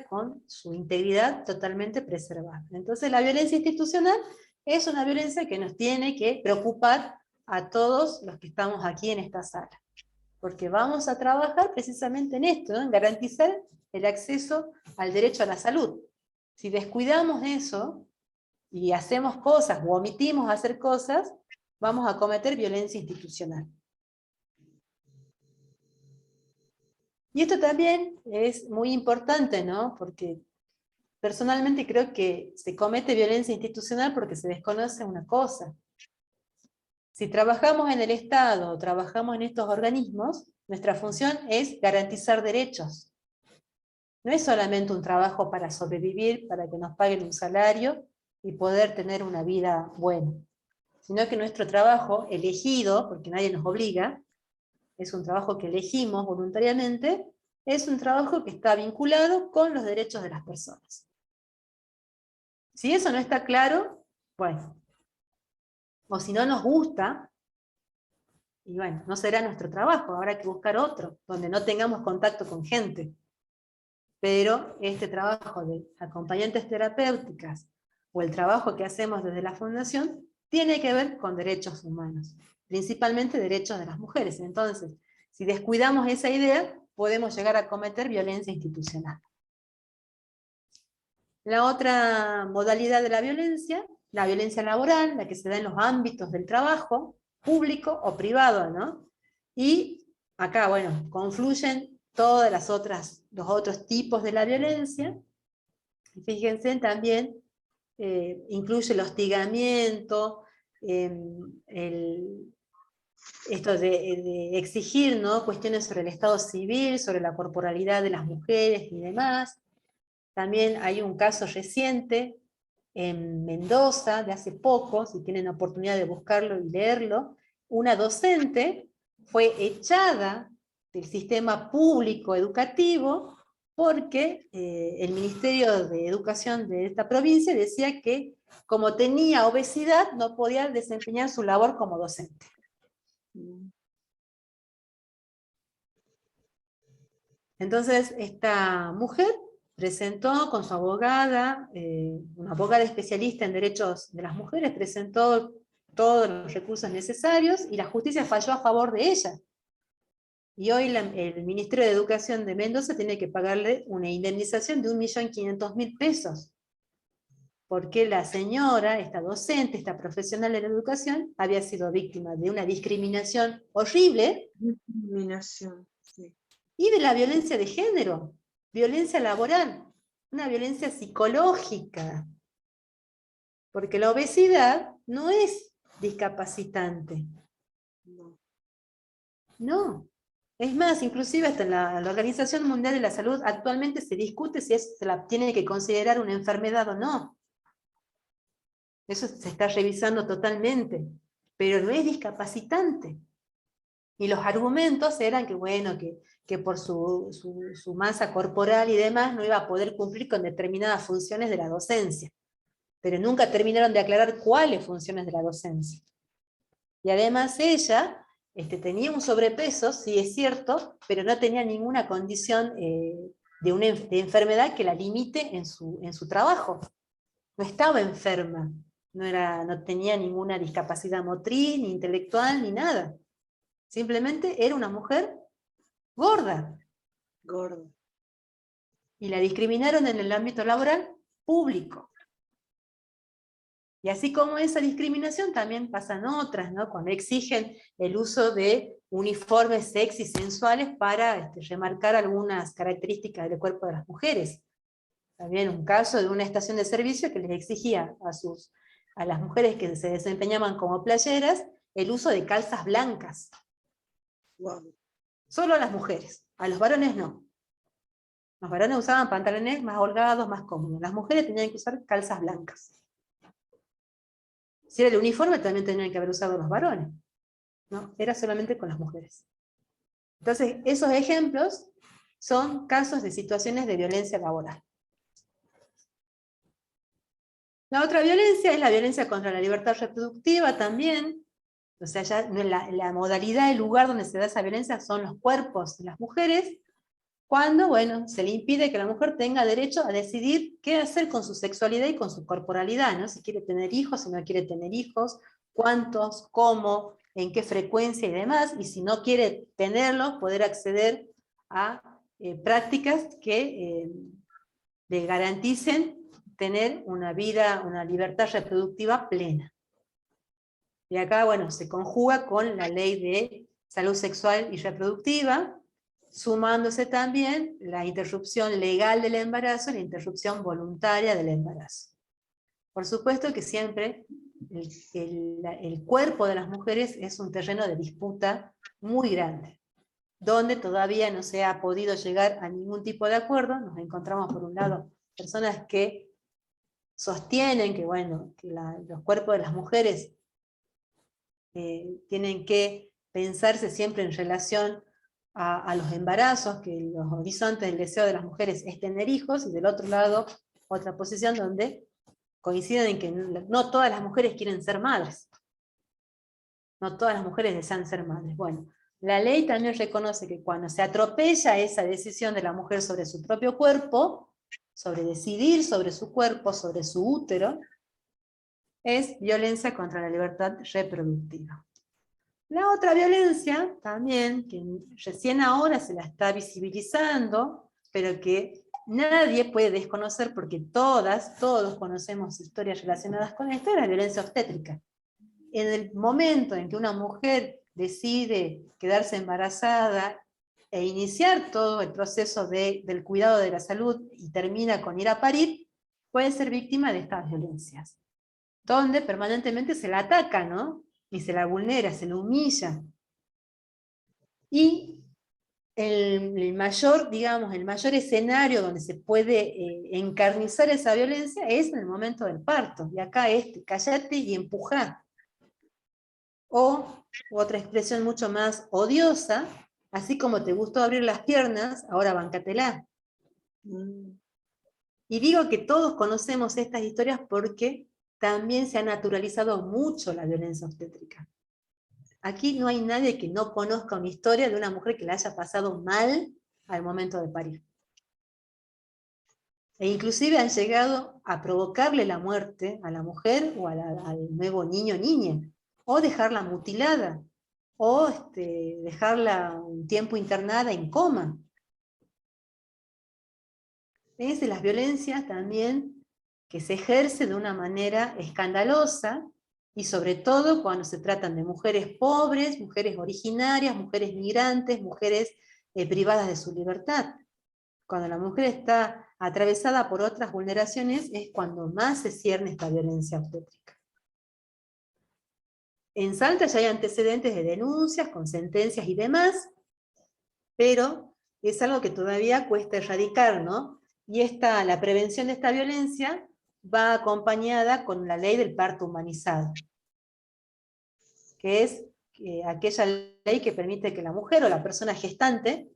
con su integridad totalmente preservada. Entonces la violencia institucional es una violencia que nos tiene que preocupar a todos los que estamos aquí en esta sala. Porque vamos a trabajar precisamente en esto, ¿no? En garantizar el acceso al derecho a la salud. Si descuidamos eso, y hacemos cosas, o omitimos hacer cosas, vamos a cometer violencia institucional. Y esto también es muy importante, ¿no? Porque personalmente creo que se comete violencia institucional porque se desconoce una cosa. Si trabajamos en el Estado, o trabajamos en estos organismos, nuestra función es garantizar derechos. No es solamente un trabajo para sobrevivir, para que nos paguen un salario y poder tener una vida buena, sino que nuestro trabajo elegido, porque nadie nos obliga, es un trabajo que elegimos voluntariamente, es un trabajo que está vinculado con los derechos de las personas. Si eso no está claro, bueno, o si no nos gusta, y bueno, no será nuestro trabajo, habrá que buscar otro, donde no tengamos contacto con gente. Pero este trabajo de acompañantes terapéuticas, o el trabajo que hacemos desde la Fundación, tiene que ver con derechos humanos, principalmente derechos de las mujeres. Entonces, si descuidamos esa idea, podemos llegar a cometer violencia institucional. La otra modalidad de la violencia laboral, la que se da en los ámbitos del trabajo, público o privado, ¿no? Y acá, bueno, confluyen todas los otros tipos de la violencia. Fíjense también, incluye el hostigamiento, esto de exigir, ¿no? Cuestiones sobre el estado civil, sobre la corporalidad de las mujeres y demás. También hay un caso reciente en Mendoza, de hace poco, si tienen oportunidad de buscarlo y leerlo, una docente fue echada del sistema público educativo porque el Ministerio de Educación de esta provincia decía que como tenía obesidad no podía desempeñar su labor como docente. Entonces esta mujer presentó con su abogada, una abogada especialista en derechos de las mujeres, presentó todos los recursos necesarios y la justicia falló a favor de ella. Y hoy el Ministerio de Educación de Mendoza tiene que pagarle una indemnización de 1.500.000 pesos. Porque la señora, esta docente, esta profesional de la educación, había sido víctima de una discriminación horrible. Discriminación, sí. Y de la violencia de género, violencia laboral, una violencia psicológica. Porque la obesidad no es discapacitante. No. Es más, inclusive hasta la Organización Mundial de la Salud actualmente se discute si se la tiene que considerar una enfermedad o no. Eso se está revisando totalmente, pero no es discapacitante. Y los argumentos eran que, bueno, que por su masa corporal y demás no iba a poder cumplir con determinadas funciones de la docencia. Pero nunca terminaron de aclarar cuáles funciones de la docencia. Y además ella tenía un sobrepeso, sí es cierto, pero no tenía ninguna condición de enfermedad que la limite en su trabajo. No estaba enferma. no tenía ninguna discapacidad motriz, ni intelectual, ni nada. Simplemente era una mujer gorda. Gordo. Y la discriminaron en el ámbito laboral público. Y así como esa discriminación, también pasan otras, ¿no? Cuando exigen el uso de uniformes sexy sensuales para remarcar algunas características del cuerpo de las mujeres. También un caso de una estación de servicio que les exigía a las mujeres que se desempeñaban como playeras el uso de calzas blancas. Wow. Solo a las mujeres, a los varones no. Los varones usaban pantalones más holgados, más cómodos. Las mujeres tenían que usar calzas blancas. Si era el uniforme, también tenían que haber usado los varones. No, era solamente con las mujeres. Entonces, esos ejemplos son casos de situaciones de violencia laboral. La otra violencia es la violencia contra la libertad reproductiva también. O sea, ya la modalidad, el lugar donde se da esa violencia son los cuerpos de las mujeres, cuando, bueno, se le impide que la mujer tenga derecho a decidir qué hacer con su sexualidad y con su corporalidad, ¿no? Si quiere tener hijos, si no quiere tener hijos, cuántos, cómo, en qué frecuencia y demás, y si no quiere tenerlos, poder acceder a prácticas que le garanticen tener una vida, una libertad reproductiva plena. Y acá, bueno, se conjuga con la ley de salud sexual y reproductiva, sumándose también la interrupción legal del embarazo y la interrupción voluntaria del embarazo. Por supuesto que siempre el cuerpo de las mujeres es un terreno de disputa muy grande, donde todavía no se ha podido llegar a ningún tipo de acuerdo. Nos encontramos, por un lado, personas que sostienen que, bueno, que los cuerpos de las mujeres tienen que pensarse siempre en relación a los embarazos, que los horizontes del deseo de las mujeres es tener hijos, y del otro lado, otra posición donde coinciden en que no todas las mujeres quieren ser madres. No todas las mujeres desean ser madres. Bueno, la ley también reconoce que cuando se atropella esa decisión de la mujer sobre su propio cuerpo, sobre decidir sobre su cuerpo, sobre su útero, es violencia contra la libertad reproductiva. La otra violencia también, que recién ahora se la está visibilizando, pero que nadie puede desconocer porque todos conocemos historias relacionadas con esto, es la violencia obstétrica. En el momento en que una mujer decide quedarse embarazada e iniciar todo el proceso del cuidado de la salud y termina con ir a parir, puede ser víctima de estas violencias, donde permanentemente se la ataca, ¿no? Y se la vulnera, se la humilla. Y el mayor, digamos, el mayor escenario donde se puede encarnizar esa violencia es en el momento del parto. Y acá es callate y empujá. O otra expresión mucho más odiosa, así como te gustó abrir las piernas, ahora bancatela. Y digo que todos conocemos estas historias porque también se ha naturalizado mucho la violencia obstétrica. Aquí no hay nadie que no conozca una historia de una mujer que la haya pasado mal al momento de parir. E inclusive han llegado a provocarle la muerte a la mujer o al nuevo niño o niña, o dejarla mutilada, o dejarla un tiempo internada en coma. Es de las violencias también que se ejerce de una manera escandalosa, y sobre todo cuando se tratan de mujeres pobres, mujeres originarias, mujeres migrantes, mujeres privadas de su libertad. Cuando la mujer está atravesada por otras vulneraciones es cuando más se cierne esta violencia obstétrica. En Salta ya hay antecedentes de denuncias, con sentencias y demás, pero es algo que todavía cuesta erradicar, ¿no? Y la prevención de esta violencia va acompañada con la ley del parto humanizado, que es aquella ley que permite que la mujer o la persona gestante,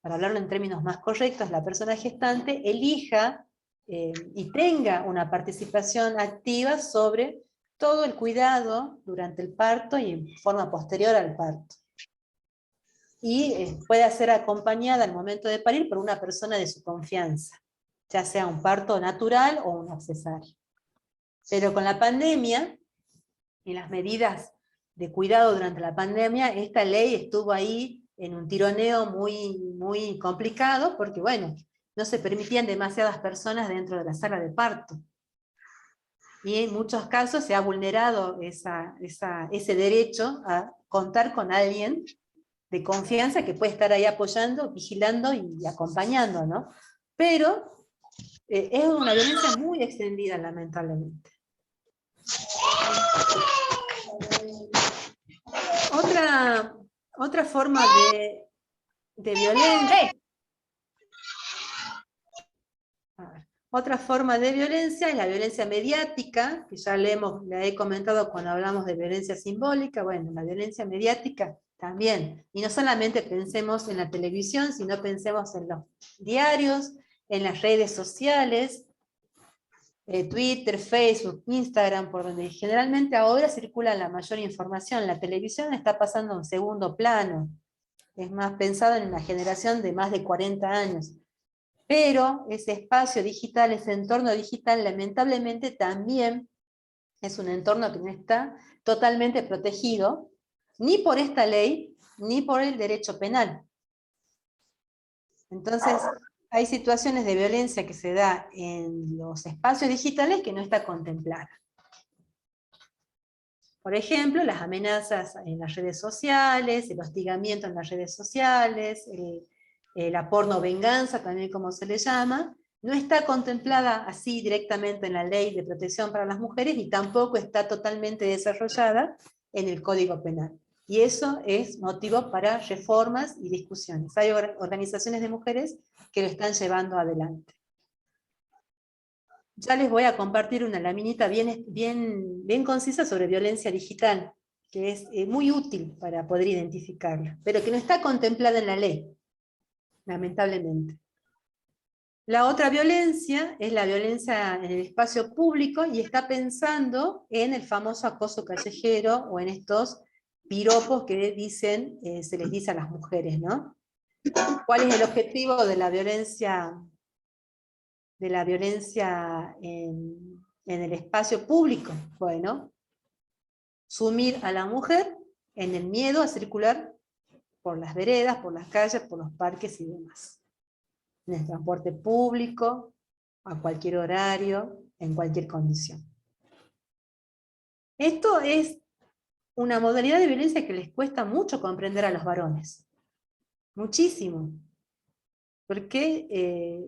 para hablarlo en términos más correctos, la persona gestante elija y tenga una participación activa sobre todo el cuidado durante el parto y en forma posterior al parto. Y puede ser acompañada al momento de parir por una persona de su confianza, ya sea un parto natural o una cesárea. Pero con la pandemia y las medidas de cuidado durante la pandemia, esta ley estuvo ahí en un tironeo muy complicado, porque bueno, no se permitían demasiadas personas dentro de la sala de parto. Y en muchos casos se ha vulnerado ese derecho a contar con alguien de confianza que puede estar ahí apoyando, vigilando y acompañando, ¿no? Pero es una violencia muy extendida, lamentablemente. Otra forma de violencia. Otra forma de violencia es la violencia mediática, que ya la he comentado cuando hablamos de violencia simbólica. Bueno, la violencia mediática también. Y no solamente pensemos en la televisión, sino pensemos en los diarios, en las redes sociales, Twitter, Facebook, Instagram, por donde generalmente ahora circula la mayor información. La televisión está pasando a un segundo plano. Es más pensado en una generación de más de 40 años. Pero ese espacio digital, ese entorno digital, lamentablemente también es un entorno que no está totalmente protegido, ni por esta ley, ni por el derecho penal. Entonces, hay situaciones de violencia que se da en los espacios digitales que no está contemplada. Por ejemplo, las amenazas en las redes sociales, el hostigamiento en las redes sociales, la pornovenganza, también como se le llama, no está contemplada así directamente en la Ley de Protección para las Mujeres, y tampoco está totalmente desarrollada en el Código Penal. Y eso es motivo para reformas y discusiones. Hay organizaciones de mujeres que lo están llevando adelante. Ya les voy a compartir una laminita bien concisa sobre violencia digital, que es muy útil para poder identificarla, pero que no está contemplada en la ley, lamentablemente. La otra violencia es la violencia en el espacio público, y está pensando en el famoso acoso callejero, o en estos piropos que se les dice a las mujeres, ¿no? ¿Cuál es el objetivo de la violencia en el espacio público? Bueno, sumir a la mujer en el miedo a circular por las veredas, por las calles, por los parques y demás. En el transporte público, a cualquier horario, en cualquier condición. Esto es una modalidad de violencia que les cuesta mucho comprender a los varones. Muchísimo. Porque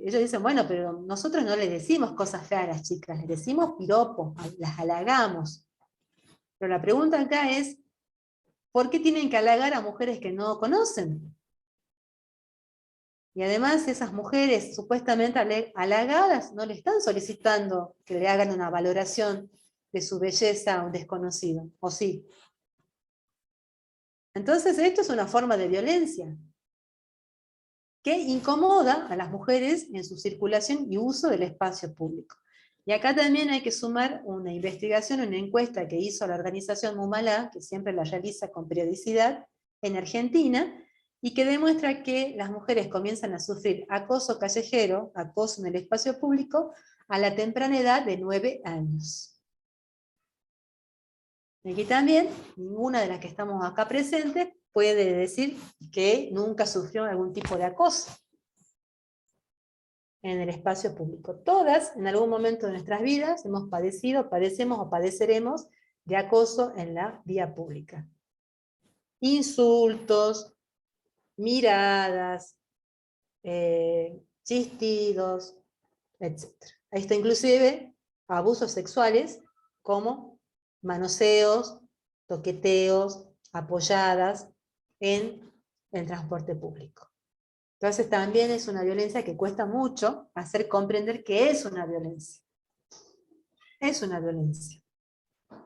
ellos dicen, bueno, pero nosotros no les decimos cosas feas a las chicas, les decimos piropos, las halagamos. Pero la pregunta acá es, ¿por qué tienen que halagar a mujeres que no conocen? Y además esas mujeres supuestamente halagadas no le están solicitando que le hagan una valoración de su belleza a un desconocido, ¿o sí? Entonces esto es una forma de violencia que incomoda a las mujeres en su circulación y uso del espacio público. Y acá también hay que sumar una investigación, una encuesta que hizo la organización Mumalá, que siempre la realiza con periodicidad en Argentina, y que demuestra que las mujeres comienzan a sufrir acoso callejero, acoso en el espacio público, a la temprana edad de 9 años. Y aquí también, ninguna de las que estamos acá presentes puede decir que nunca sufrió algún tipo de acoso en el espacio público. Todas, en algún momento de nuestras vidas, hemos padecido, padecemos o padeceremos de acoso en la vía pública. Insultos, miradas, chistidos, etc. Ahí está inclusive abusos sexuales como manoseos, toqueteos, apoyadas en el transporte público. Entonces también es una violencia que cuesta mucho hacer comprender que es una violencia. Es una violencia.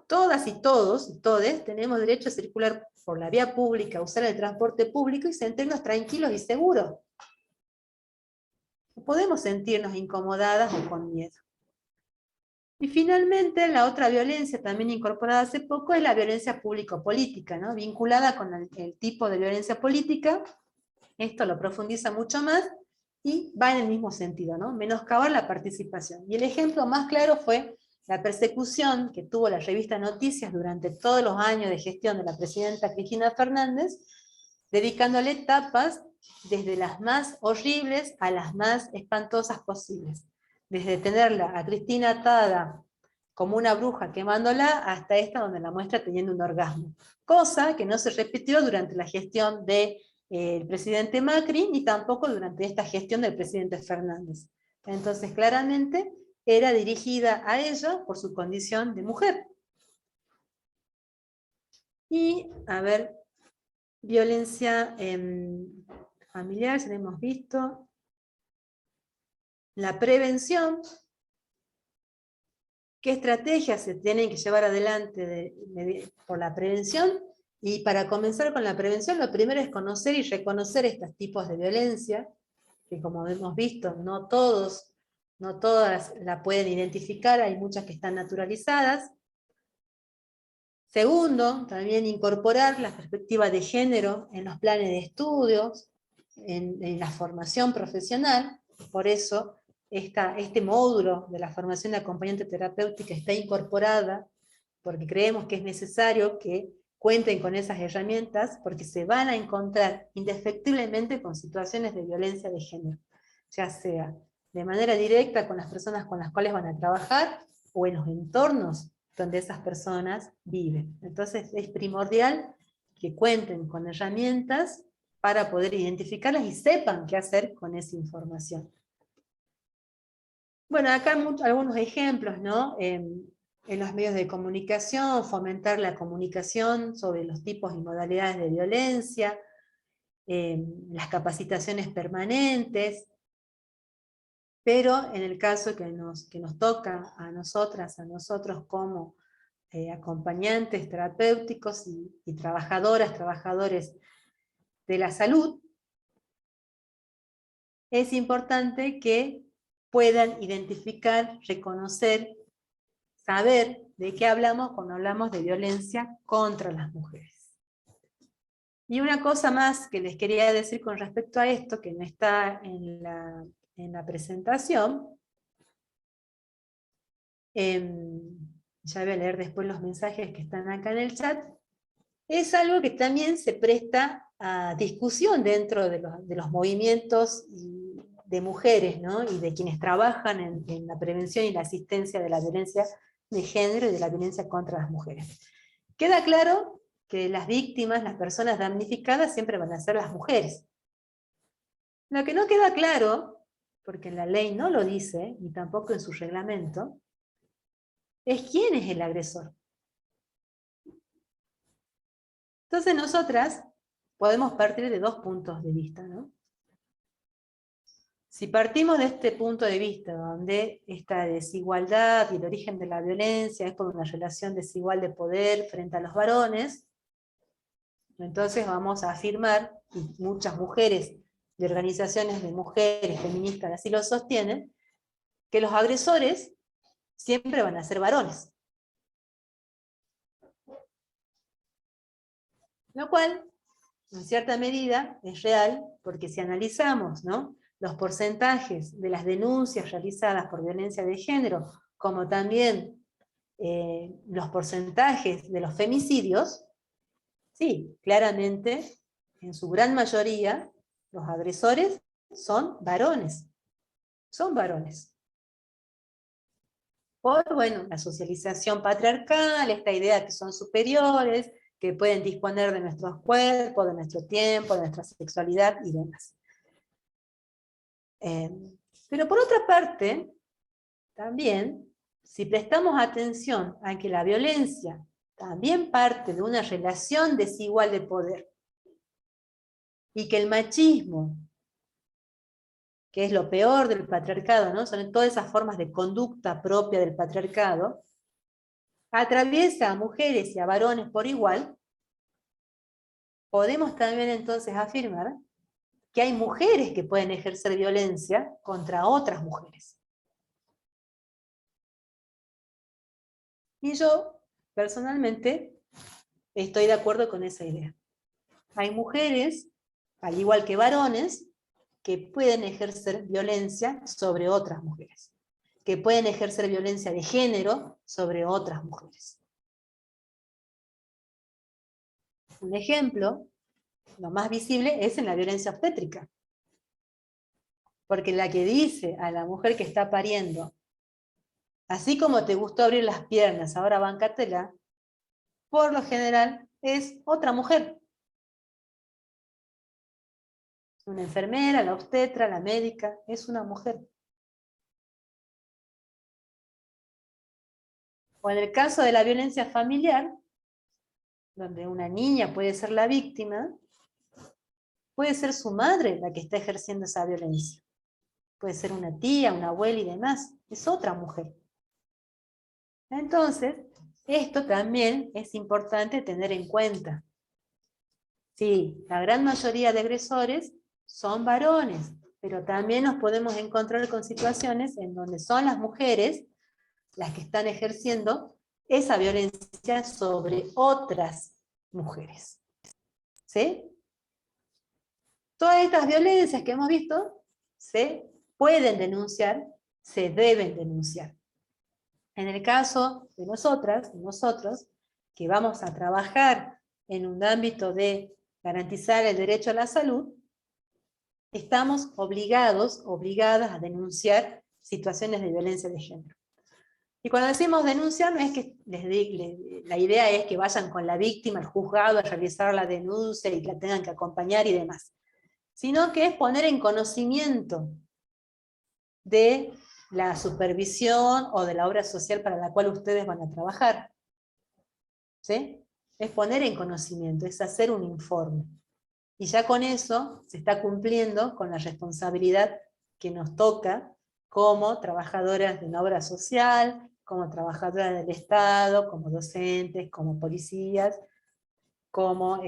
Todas y todos, y todes, tenemos derecho a circular por la vía pública, a usar el transporte público y sentirnos tranquilos y seguros. No podemos sentirnos incomodadas o con miedo. Y finalmente, la otra violencia también incorporada hace poco es la violencia público-política, ¿no? Vinculada con el tipo de violencia política. Esto lo profundiza mucho más y va en el mismo sentido, ¿no? Menoscabar la participación. Y el ejemplo más claro fue la persecución que tuvo la revista Noticias durante todos los años de gestión de la presidenta Cristina Fernández, dedicándole tapas desde las más horribles a las más espantosas posibles. Desde tenerla a Cristina atada como una bruja quemándola, hasta esta donde la muestra teniendo un orgasmo. Cosa que no se repitió durante la gestión del presidente Macri, ni tampoco durante esta gestión del presidente Fernández. Entonces, claramente, era dirigida a ella por su condición de mujer. Y, a ver, violencia familiar, ya lo hemos visto. La prevención. ¿Qué estrategias se tienen que llevar adelante por la prevención? Y para comenzar con la prevención, lo primero es conocer y reconocer estos tipos de violencia, que como hemos visto, no todas la pueden identificar, hay muchas que están naturalizadas. Segundo, también incorporar la perspectiva de género en los planes de estudios, en la formación profesional. Por eso, este módulo de la formación de acompañante terapéutica está incorporada, porque creemos que es necesario que cuenten con esas herramientas, porque se van a encontrar indefectiblemente con situaciones de violencia de género, ya sea de manera directa con las personas con las cuales van a trabajar, o en los entornos donde esas personas viven. Entonces es primordial que cuenten con herramientas para poder identificarlas y sepan qué hacer con esa información. Bueno, acá algunos ejemplos, ¿no? En los medios de comunicación, fomentar la comunicación sobre los tipos y modalidades de violencia, las capacitaciones permanentes, pero en el caso que nos toca a nosotras, a nosotros como acompañantes terapéuticos y trabajadoras, trabajadores de la salud, es importante que puedan identificar, reconocer, saber de qué hablamos cuando hablamos de violencia contra las mujeres. Y una cosa más que les quería decir con respecto a esto, que no está en la presentación, ya voy a leer después los mensajes que están acá en el chat, es algo que también se presta a discusión dentro de los movimientos de mujeres, ¿no? Y de quienes trabajan en la prevención y la asistencia de la violencia de género y de la violencia contra las mujeres. Queda claro que las víctimas, las personas damnificadas, siempre van a ser las mujeres. Lo que no queda claro, porque la ley no lo dice, ni tampoco en su reglamento, es quién es el agresor. Entonces nosotras podemos partir de dos puntos de vista, ¿no? Si partimos de este punto de vista, donde esta desigualdad y el origen de la violencia es por una relación desigual de poder frente a los varones, entonces vamos a afirmar, y muchas mujeres de organizaciones de mujeres feministas así lo sostienen, que los agresores siempre van a ser varones. Lo cual, en cierta medida, es real, porque si analizamos, ¿no?, los porcentajes de las denuncias realizadas por violencia de género, como también los porcentajes de los femicidios, sí, claramente, en su gran mayoría, los agresores son varones. Son varones. Por, bueno, la socialización patriarcal, esta idea que son superiores, que pueden disponer de nuestros cuerpos, de nuestro tiempo, de nuestra sexualidad y demás. Pero por otra parte, también, si prestamos atención a que la violencia también parte de una relación desigual de poder, y que el machismo, que es lo peor del patriarcado, ¿no?, son todas esas formas de conducta propia del patriarcado, atraviesa a mujeres y a varones por igual, podemos también entonces afirmar que hay mujeres que pueden ejercer violencia contra otras mujeres. Y yo, personalmente, estoy de acuerdo con esa idea. Hay mujeres, al igual que varones, que pueden ejercer violencia sobre otras mujeres. que pueden ejercer violencia de género sobre otras mujeres. Un ejemplo, lo más visible, es en la violencia obstétrica. Porque la que dice a la mujer que está pariendo, así como te gustó abrir las piernas, ahora bancátela, por lo general es otra mujer. Una enfermera, la obstetra, la médica, es una mujer. O en el caso de la violencia familiar, donde una niña puede ser la víctima, puede ser su madre la que está ejerciendo esa violencia. Puede ser una tía, una abuela y demás. Es otra mujer. Entonces, esto también es importante tener en cuenta. Sí, la gran mayoría de agresores son varones, pero también nos podemos encontrar con situaciones en donde son las mujeres las que están ejerciendo esa violencia sobre otras mujeres. ¿Sí? Todas estas violencias que hemos visto se pueden denunciar, se deben denunciar. En el caso de nosotras, de nosotros, que vamos a trabajar en un ámbito de garantizar el derecho a la salud, estamos obligados, obligadas a denunciar situaciones de violencia de género. Y cuando decimos denunciar, no es que la idea es que vayan con la víctima al juzgado a realizar la denuncia y la tengan que acompañar y demás, sino que es poner en conocimiento de la supervisión o de la obra social para la cual ustedes van a trabajar. ¿Sí? Es poner en conocimiento, es hacer un informe. Y ya con eso se está cumpliendo con la responsabilidad que nos toca como trabajadoras de una obra social, como trabajadoras del Estado, como docentes, como policías, como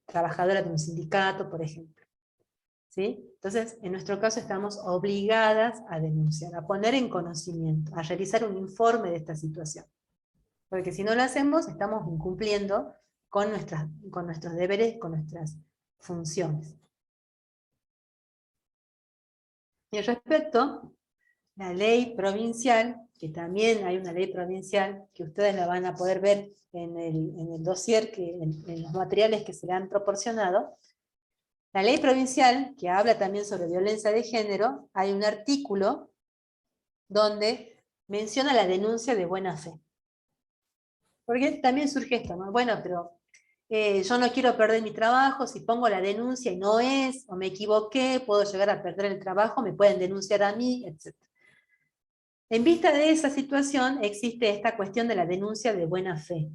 trabajadoras de un sindicato, por ejemplo. ¿Sí? Entonces, en nuestro caso estamos obligadas a denunciar, a poner en conocimiento, a realizar un informe de esta situación. Porque si no lo hacemos, estamos incumpliendo con nuestros deberes, con nuestras funciones. Y respecto, la ley provincial, que también hay una ley provincial, que ustedes la van a poder ver en el dossier, en los materiales que se le han proporcionado. La ley provincial, que habla también sobre violencia de género, hay un artículo donde menciona la denuncia de buena fe. Porque también surge esto, ¿no? Bueno, pero yo no quiero perder mi trabajo, si pongo la denuncia y no es, o me equivoqué, puedo llegar a perder el trabajo, me pueden denunciar a mí, etc. En vista de esa situación, existe esta cuestión de la denuncia de buena fe.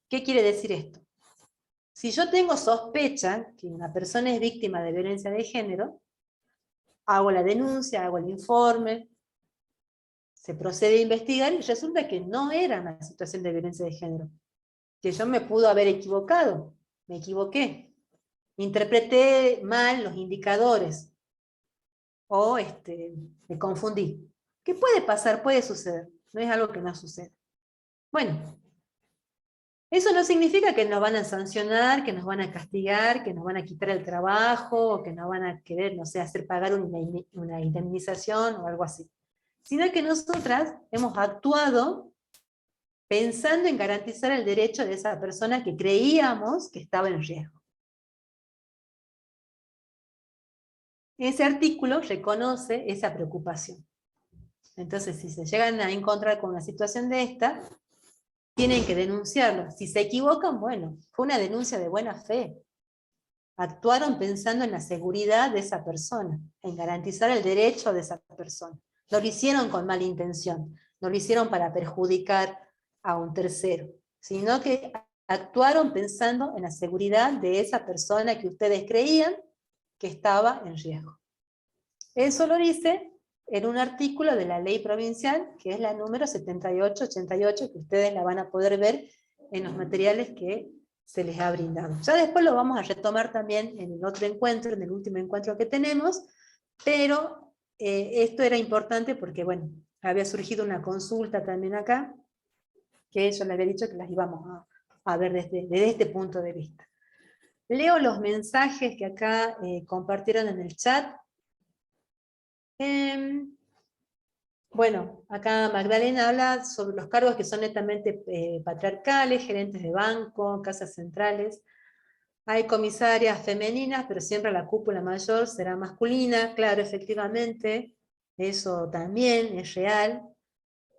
¿Qué quiere decir esto? Si yo tengo sospecha que una persona es víctima de violencia de género, hago la denuncia, hago el informe, se procede a investigar y resulta que no era una situación de violencia de género, que yo me pudo haber equivocado, me equivoqué, interpreté mal los indicadores, o me confundí. ¿Qué puede pasar? Puede suceder, no es algo que no suceda. Bueno, eso no significa que nos van a sancionar, que nos van a castigar, que nos van a quitar el trabajo, o que nos van a querer, no sé, hacer pagar una indemnización o algo así. Sino que nosotras hemos actuado pensando en garantizar el derecho de esa persona que creíamos que estaba en riesgo. Ese artículo reconoce esa preocupación. Entonces, si se llegan a encontrar con una situación de esta, tienen que denunciarlo. Si se equivocan, bueno, fue una denuncia de buena fe. Actuaron pensando en la seguridad de esa persona, en garantizar el derecho de esa persona. No lo hicieron con mala intención, no lo hicieron para perjudicar a un tercero, sino que actuaron pensando en la seguridad de esa persona que ustedes creían que estaba en riesgo. Eso lo dice en un artículo de la ley provincial, que es la número 7888, que ustedes la van a poder ver en los materiales que se les ha brindado. Ya después lo vamos a retomar también en el otro encuentro, en el último encuentro que tenemos, pero esto era importante porque, bueno, había surgido una consulta también acá, que yo le había dicho que las íbamos a ver desde este punto de vista. Leo los mensajes que acá compartieron en el chat. Bueno, acá Magdalena habla sobre los cargos que son netamente patriarcales, gerentes de banco, casas centrales. Hay comisarias femeninas, pero siempre la cúpula mayor será masculina, claro, efectivamente, eso también es real.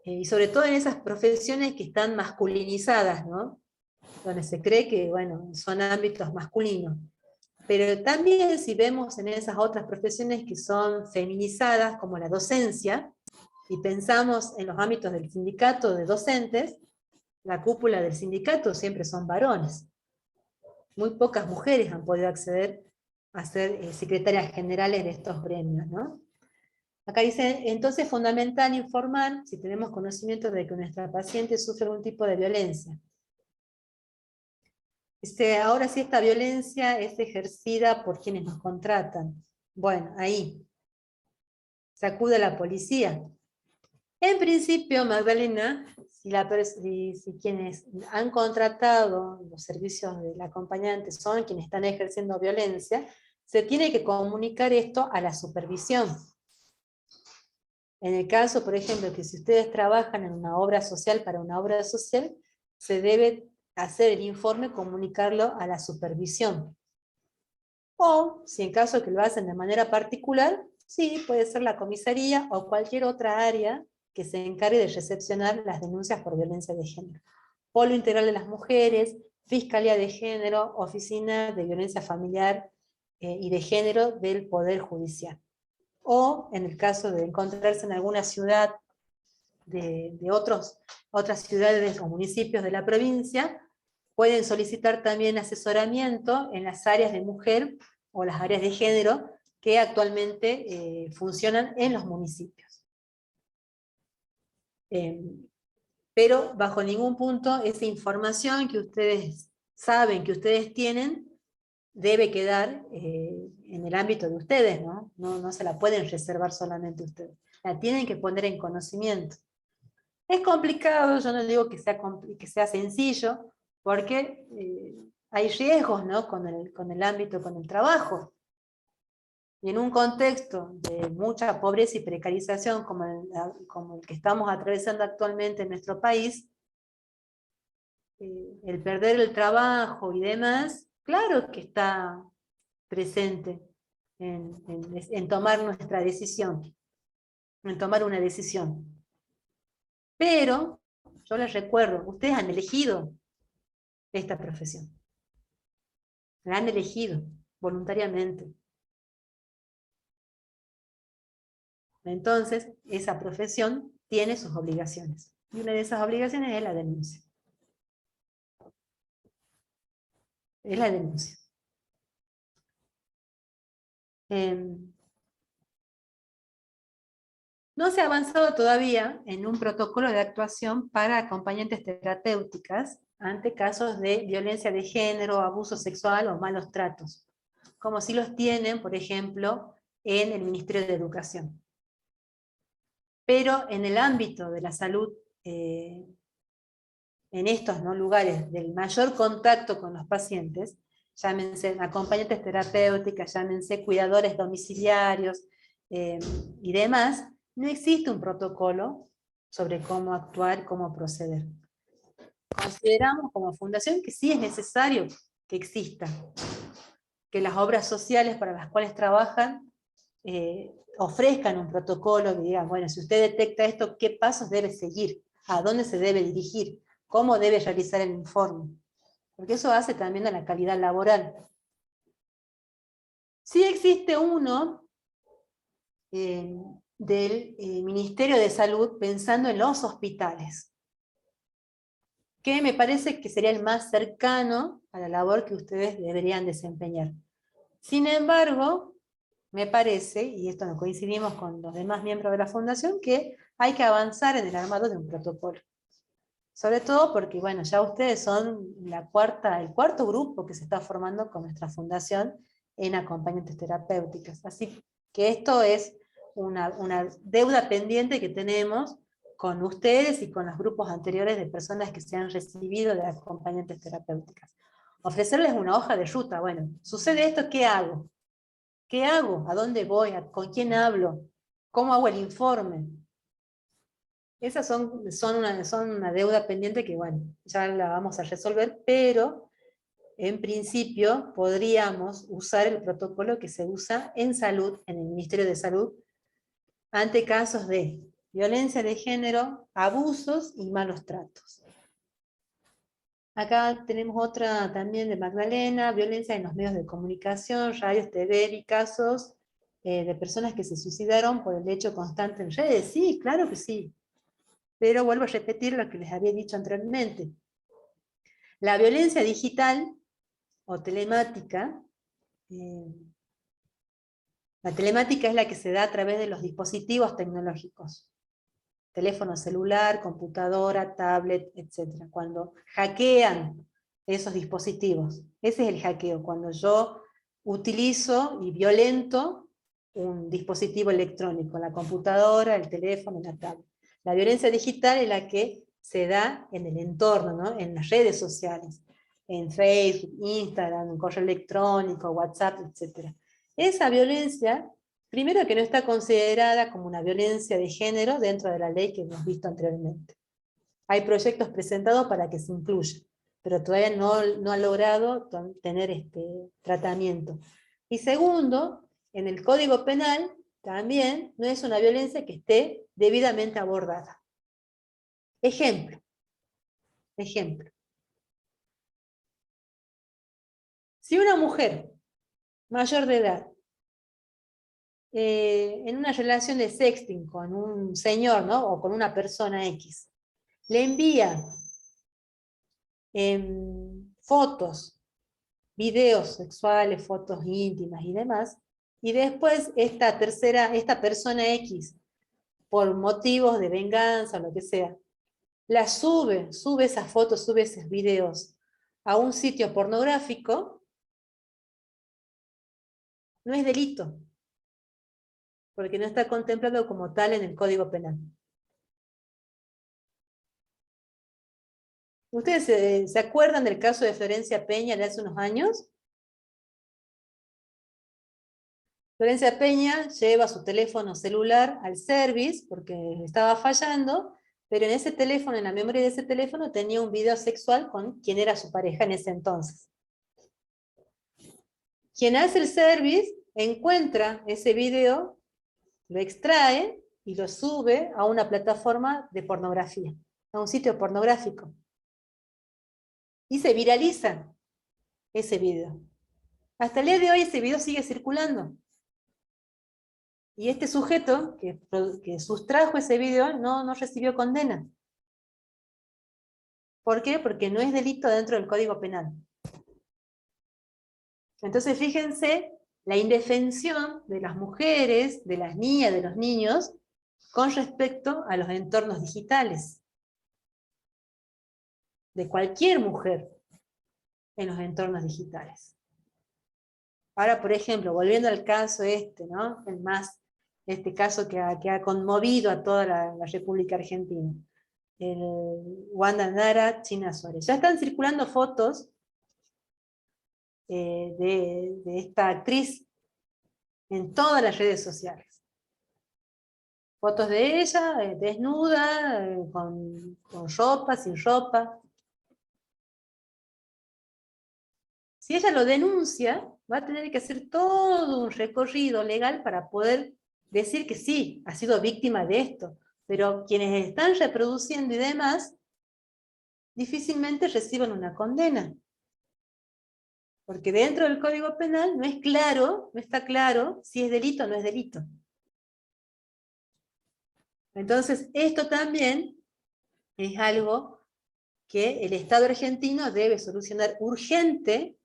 Y sobre todo en esas profesiones que están masculinizadas, ¿no? Donde se cree que, bueno, son ámbitos masculinos. Pero también si vemos en esas otras profesiones que son feminizadas, como la docencia, y pensamos en los ámbitos del sindicato de docentes, la cúpula del sindicato siempre son varones. Muy pocas mujeres han podido acceder a ser secretarias generales de estos gremios, ¿no? Acá dice, entonces es fundamental informar si tenemos conocimiento de que nuestra paciente sufre algún tipo de violencia. Ahora si esta violencia es ejercida por quienes nos contratan. Bueno, ahí se acude a la policía. En principio, Magdalena, si quienes han contratado los servicios del acompañante son quienes están ejerciendo violencia, se tiene que comunicar esto a la supervisión. En el caso, por ejemplo, que si ustedes trabajan en una obra social para una obra social, se debe hacer el informe, comunicarlo a la supervisión. O, si en caso que lo hacen de manera particular, sí, puede ser la comisaría o cualquier otra área que se encargue de recepcionar las denuncias por violencia de género. Polo Integral de las Mujeres, Fiscalía de Género, Oficina de Violencia Familiar y de Género del Poder Judicial. O, en el caso de encontrarse en alguna ciudad de otras ciudades o municipios de la provincia, pueden solicitar también asesoramiento en las áreas de mujer o las áreas de género que actualmente funcionan en los municipios. Pero bajo ningún punto esa información que ustedes saben, que ustedes tienen, debe quedar en el ámbito de ustedes, ¿no? No se la pueden reservar solamente ustedes. La tienen que poner en conocimiento. Es complicado, yo no digo que sea sencillo, porque hay riesgos, ¿no? con el ámbito, con el trabajo. Y en un contexto de mucha pobreza y precarización como el que estamos atravesando actualmente en nuestro país, el perder el trabajo y demás, claro que está presente en tomar nuestra decisión, en tomar una decisión. Pero, yo les recuerdo, ustedes han elegido esta profesión. La han elegido voluntariamente. Entonces, esa profesión tiene sus obligaciones. Y una de esas obligaciones es la denuncia. Es la denuncia. No se ha avanzado todavía en un protocolo de actuación para acompañantes terapéuticas ante casos de violencia de género, abuso sexual o malos tratos, como si los tienen, por ejemplo, en el Ministerio de Educación. Pero en el ámbito de la salud, en estos lugares del mayor contacto con los pacientes, llámense acompañantes terapéuticas, llámense cuidadores domiciliarios y demás, no existe un protocolo sobre cómo actuar, cómo proceder. Consideramos como fundación que sí es necesario que exista, que las obras sociales para las cuales trabajan ofrezcan un protocolo que digan, bueno, si usted detecta esto, ¿qué pasos debe seguir? ¿A dónde se debe dirigir? ¿Cómo debe realizar el informe? Porque eso hace también a la calidad laboral. Sí existe uno del Ministerio de Salud pensando en los hospitales, que me parece que sería el más cercano a la labor que ustedes deberían desempeñar. Sin embargo, me parece, y esto no coincidimos con los demás miembros de la Fundación, que hay que avanzar en el armado de un protocolo. Sobre todo porque, bueno, ya ustedes son el cuarto grupo que se está formando con nuestra Fundación en acompañantes terapéuticas. Así que esto es una deuda pendiente que tenemos con ustedes y con los grupos anteriores de personas que se han recibido de acompañantes terapéuticas. Ofrecerles una hoja de ruta, bueno, sucede esto, ¿qué hago? ¿Qué hago? ¿A dónde voy? ¿Con quién hablo? ¿Cómo hago el informe? Esas son una deuda pendiente que, bueno, ya la vamos a resolver, pero en principio podríamos usar el protocolo que se usa en salud, en el Ministerio de Salud, ante casos de violencia de género, abusos y malos tratos. Acá tenemos otra también de Magdalena, violencia en los medios de comunicación, radios, TV y casos de personas que se suicidaron por el hecho constante en redes. Sí, claro que sí. Pero vuelvo a repetir lo que les había dicho anteriormente. La violencia digital o telemática, la telemática es la que se da a través de los dispositivos tecnológicos. Teléfono celular, computadora, tablet, etc. Cuando hackean esos dispositivos. Ese es el hackeo, cuando yo utilizo y violento un dispositivo electrónico, la computadora, el teléfono, la tablet. La violencia digital es la que se da en el entorno, ¿no? En las redes sociales, en Facebook, Instagram, correo electrónico, WhatsApp, etc. Esa violencia, primero que no está considerada como una violencia de género dentro de la ley que hemos visto anteriormente. Hay proyectos presentados para que se incluya, pero todavía no ha logrado tener este tratamiento. Y segundo, en el Código Penal también no es una violencia que esté debidamente abordada. Ejemplo. Si una mujer mayor de edad, en una relación de sexting con un señor, ¿no? O con una persona X, le envía fotos, videos sexuales, fotos íntimas y demás, y después esta persona X, por motivos de venganza o lo que sea, la sube esas fotos, sube esos videos a un sitio pornográfico, no es delito, porque no está contemplado como tal en el Código Penal. ¿Ustedes se acuerdan del caso de Florencia Peña de hace unos años? Florencia Peña lleva su teléfono celular al service porque estaba fallando, pero en ese teléfono, en la memoria de ese teléfono, tenía un video sexual con quien era su pareja en ese entonces. Quien hace el service encuentra ese video, lo extrae y lo sube a una plataforma de pornografía, a un sitio pornográfico. Y se viraliza ese video. Hasta el día de hoy ese video sigue circulando. Y este sujeto que sustrajo ese video no recibió condena. ¿Por qué? Porque no es delito dentro del Código Penal. Entonces fíjense la indefensión de las mujeres, de las niñas, de los niños, con respecto a los entornos digitales. De cualquier mujer en los entornos digitales. Ahora, por ejemplo, volviendo al caso ¿no? Este caso que ha conmovido a toda la República Argentina. El Wanda Nara, China Suárez. Ya están circulando fotos de esta actriz en todas las redes sociales. Fotos de ella, desnuda, con ropa, sin ropa. Si ella lo denuncia, va a tener que hacer todo un recorrido legal para poder decir que sí, ha sido víctima de esto. Pero quienes están reproduciendo y demás, difícilmente reciben una condena. Porque dentro del Código Penal no está claro si es delito o no es delito. Entonces, esto también es algo que el Estado argentino debe solucionar urgente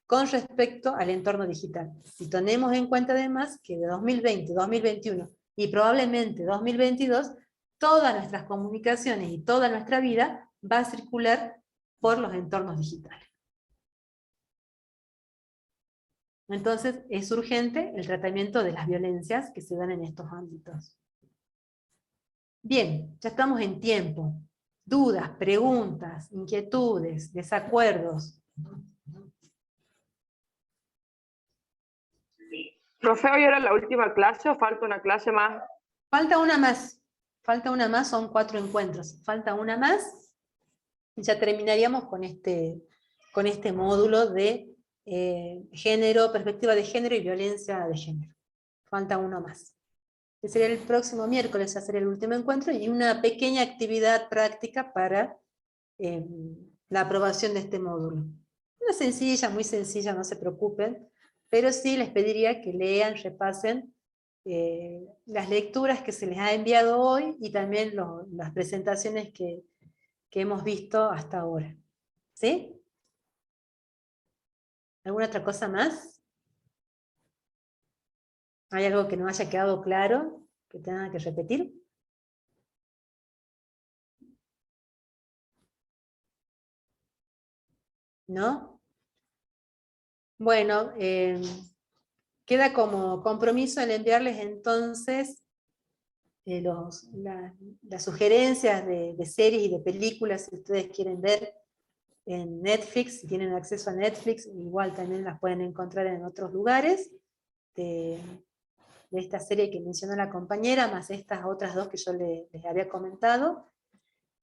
con respecto al entorno digital. Si tenemos en cuenta además que de 2020, 2021 y probablemente 2022, todas nuestras comunicaciones y toda nuestra vida va a circular por los entornos digitales. Entonces es urgente el tratamiento de las violencias que se dan en estos ámbitos. Bien, ya estamos en tiempo. Dudas, preguntas, inquietudes, desacuerdos. Profe, ¿hoy era la última clase o falta una clase más? Falta una más. Falta una más, son 4 encuentros. Falta una más y ya terminaríamos con este módulo de género, perspectiva de género y violencia de género. Falta uno más. Que sería el próximo miércoles, ya sería el último encuentro, y una pequeña actividad práctica para la aprobación de este módulo. Una sencilla, muy sencilla, no se preocupen, pero sí les pediría que lean, repasen las lecturas que se les ha enviado hoy y también las presentaciones que hemos visto hasta ahora. ¿Sí? ¿Alguna otra cosa más? ¿Hay algo que no haya quedado claro, que tenga que repetir? ¿No? Bueno, queda como compromiso el enviarles entonces las sugerencias de series y de películas, si ustedes quieren ver en Netflix, si tienen acceso a Netflix, igual también las pueden encontrar en otros lugares, de esta serie que mencionó la compañera, más estas otras dos que yo les había comentado,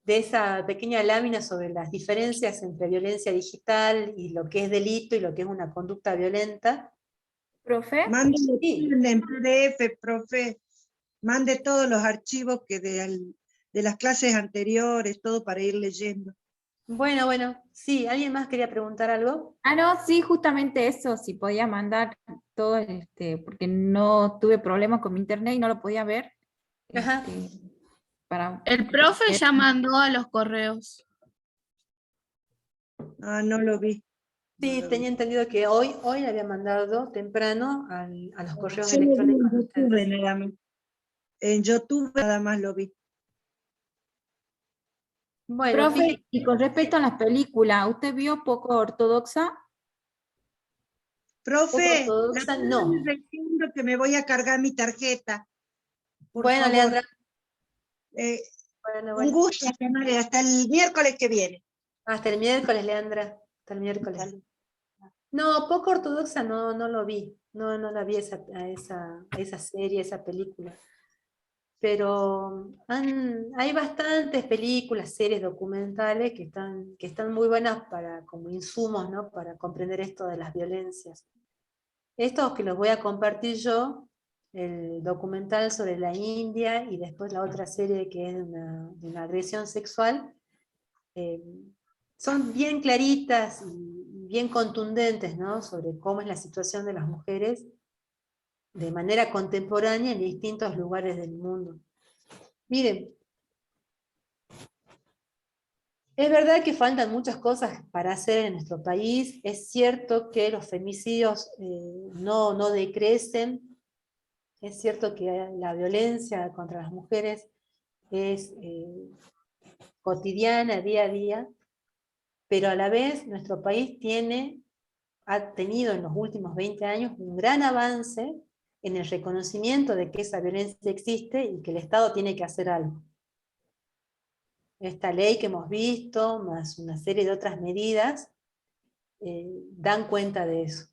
de esa pequeña lámina sobre las diferencias entre violencia digital y lo que es delito y lo que es una conducta violenta. ¿Profe? Mándelo Sí. en PDF, profe. Mande todos los archivos que de las clases anteriores, todo para ir leyendo. Bueno, sí, ¿alguien más quería preguntar algo? Ah, no, sí, justamente eso, si podía mandar todo, porque no tuve problemas con mi internet y no lo podía ver. Ajá. El profe ya mandó a los correos. Ah, no lo vi. Sí, tenía entendido que hoy le había mandado temprano a los correos Yo lo vi electrónicos de en YouTube ustedes. nada más. En YouTube nada más lo vi. Bueno, Profe, fíjate, y con respecto a las películas, ¿usted vio Poco Ortodoxa? Profe, Poco ortodoxa, no. diciendo que me voy a cargar mi tarjeta. Por Bueno, favor. Leandra. Eh, Bueno. Un gusto, hasta el miércoles que viene. Hasta el miércoles, Leandra. Hasta el miércoles. No, Poco ortodoxa no lo vi. No la vi a esa serie, esa película. Pero hay bastantes películas, series documentales que están muy buenas como insumos, ¿no? Para comprender esto de las violencias. Estos que los voy a compartir yo, el documental sobre la India y después la otra serie que es de una agresión sexual, son bien claritas y bien contundentes, ¿no? Sobre cómo es la situación de las mujeres de manera contemporánea en distintos lugares del mundo. Miren, es verdad que faltan muchas cosas para hacer en nuestro país, es cierto que los femicidios no decrecen, es cierto que la violencia contra las mujeres es cotidiana, día a día, pero a la vez nuestro país ha tenido en los últimos 20 años un gran avance en el reconocimiento de que esa violencia existe y que el Estado tiene que hacer algo. Esta ley que hemos visto, más una serie de otras medidas, dan cuenta de eso.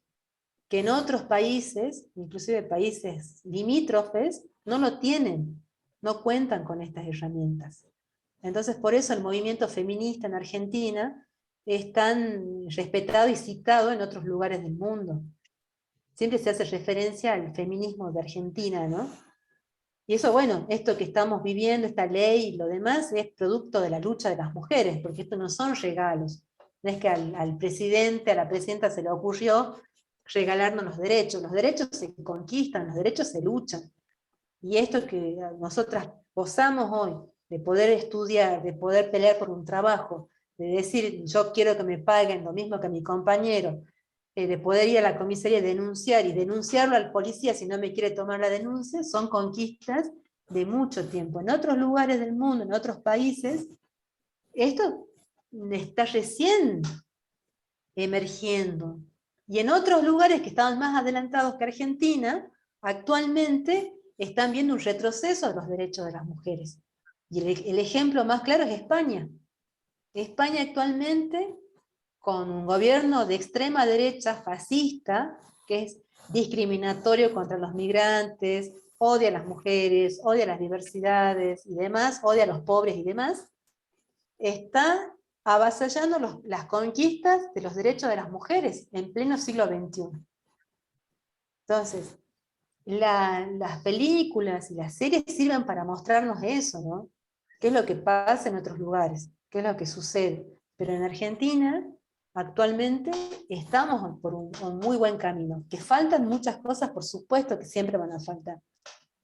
Que en otros países, inclusive países limítrofes, no lo tienen, no cuentan con estas herramientas. Entonces, por eso el movimiento feminista en Argentina es tan respetado y citado en otros lugares del mundo. Siempre se hace referencia al feminismo de Argentina, ¿no? Y eso, bueno, esto que estamos viviendo, esta ley y lo demás, es producto de la lucha de las mujeres, porque esto no son regalos. No es que al presidente, a la presidenta se le ocurrió regalarnos los derechos se conquistan, los derechos se luchan. Y esto que nosotras gozamos hoy, de poder estudiar, de poder pelear por un trabajo, de decir yo quiero que me paguen lo mismo que mi compañero, de poder ir a la comisaría y denunciarlo al policía si no me quiere tomar la denuncia, son conquistas de mucho tiempo. En otros lugares del mundo, en otros países, esto está recién emergiendo. Y en otros lugares que estaban más adelantados que Argentina, actualmente están viendo un retroceso de los derechos de las mujeres. Y el ejemplo más claro es España. España actualmente, con un gobierno de extrema derecha fascista, que es discriminatorio contra los migrantes, odia a las mujeres, odia a las diversidades y demás, odia a los pobres y demás, está avasallando las conquistas de los derechos de las mujeres en pleno siglo XXI. Entonces, las películas y las series sirven para mostrarnos eso, ¿no? ¿Qué es lo que pasa en otros lugares? ¿Qué es lo que sucede? Pero en Argentina, actualmente, estamos por un muy buen camino. Que faltan muchas cosas, por supuesto que siempre van a faltar.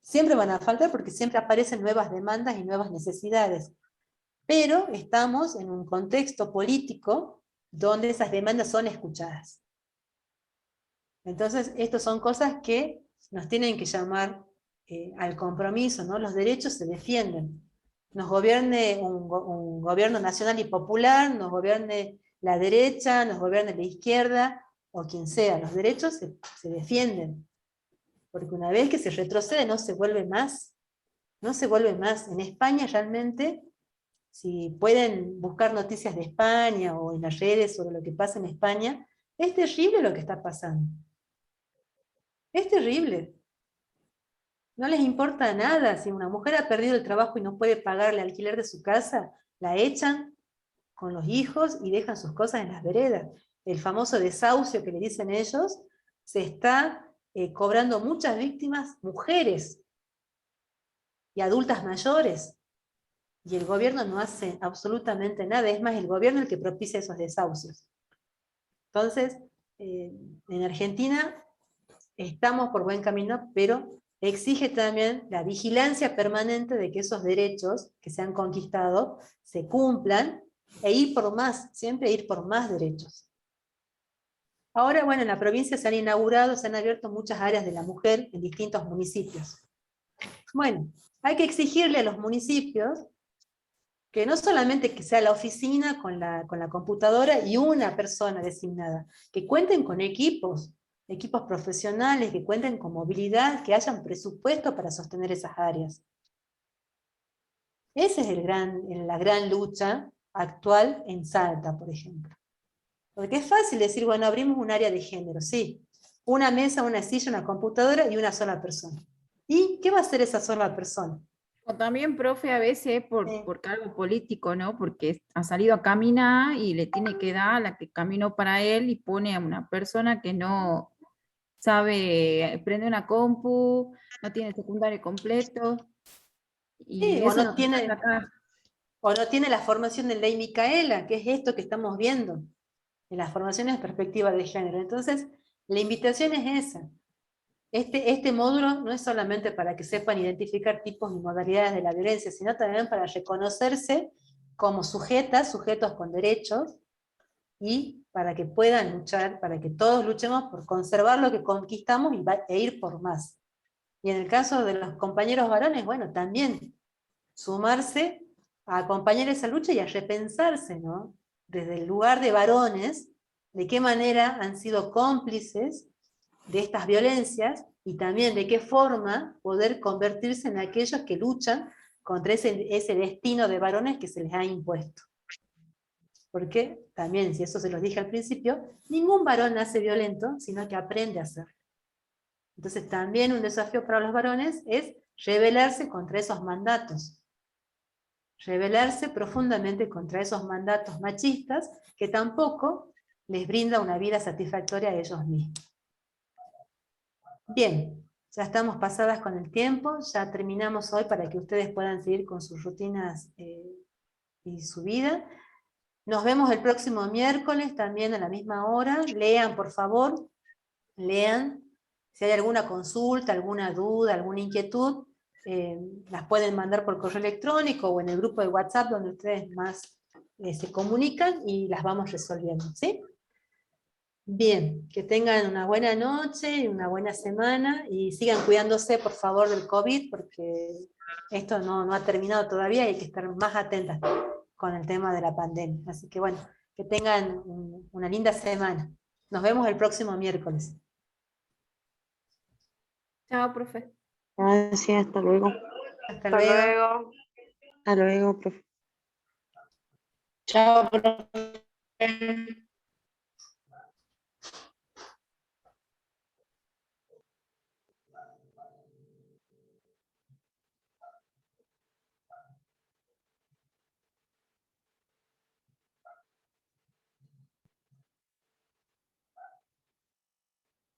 Siempre van a faltar porque siempre aparecen nuevas demandas y nuevas necesidades. Pero estamos en un contexto político donde esas demandas son escuchadas. Entonces, estas son cosas que nos tienen que llamar al compromiso, ¿no? Los derechos se defienden. Nos gobierne un gobierno nacional y popular, nos gobierne la derecha, nos gobierne la izquierda, o quien sea, los derechos se defienden. Porque una vez que se retrocede no se vuelve más. No se vuelve más. En España realmente, si pueden buscar noticias de España o en las redes sobre lo que pasa en España, es terrible lo que está pasando. Es terrible. No les importa nada. Si una mujer ha perdido el trabajo y no puede pagar el alquiler de su casa, la echan con los hijos y dejan sus cosas en las veredas. El famoso desahucio que le dicen ellos, se está cobrando muchas víctimas mujeres y adultas mayores. Y el gobierno no hace absolutamente nada. Es más, el gobierno es el que propicia esos desahucios. Entonces, en Argentina estamos por buen camino, pero exige también la vigilancia permanente de que esos derechos que se han conquistado se cumplan e ir por más, siempre ir por más derechos. Ahora, bueno, en la provincia se han abierto muchas áreas de la mujer en distintos municipios. Bueno, hay que exigirle a los municipios que no solamente que sea la oficina con la computadora y una persona designada, que cuenten con equipos profesionales, que cuenten con movilidad, que hayan presupuesto para sostener esas áreas. Esa es la gran lucha actual en Salta, por ejemplo. Porque es fácil decir, bueno, abrimos un área de género, sí. Una mesa, una silla, una computadora y una sola persona. ¿Y qué va a hacer esa sola persona? O también, profe, a veces por cargo político, ¿no? Porque ha salido a caminar y le tiene que dar a la que caminó para él y pone a una persona que no sabe, prende una compu, no tiene secundario completo. Y Sí, eso no tiene acá. O no tiene la formación de Ley Micaela, que es esto que estamos viendo, en las formaciones de perspectiva de género. Entonces, la invitación es esa. Este módulo no es solamente para que sepan identificar tipos y modalidades de la violencia, sino también para reconocerse como sujetos con derechos, y para que puedan luchar, para que todos luchemos por conservar lo que conquistamos e ir por más. Y en el caso de los compañeros varones, bueno, también sumarse a acompañar esa lucha y a repensarse, ¿no? Desde el lugar de varones, de qué manera han sido cómplices de estas violencias y también de qué forma poder convertirse en aquellos que luchan contra ese destino de varones que se les ha impuesto. Porque también, si eso se los dije al principio, ningún varón nace violento, sino que aprende a hacerlo. Entonces también un desafío para los varones es rebelarse contra esos mandatos. Rebelarse profundamente contra esos mandatos machistas que tampoco les brinda una vida satisfactoria a ellos mismos. Bien, ya estamos pasadas con el tiempo, ya terminamos hoy para que ustedes puedan seguir con sus rutinas y su vida. Nos vemos el próximo miércoles, también a la misma hora. Lean, por favor, lean. Si hay alguna consulta, alguna duda, alguna inquietud, las pueden mandar por correo electrónico o en el grupo de WhatsApp donde ustedes más se comunican y las vamos resolviendo, ¿sí? Bien, que tengan una buena noche y una buena semana y sigan cuidándose, por favor, del COVID, porque esto no ha terminado todavía y hay que estar más atentas con el tema de la pandemia. Así que bueno, que tengan una linda semana. Nos vemos el próximo miércoles. Chao, profe. Gracias, hasta luego. Hasta luego. Hasta luego, profe. Chao, profe.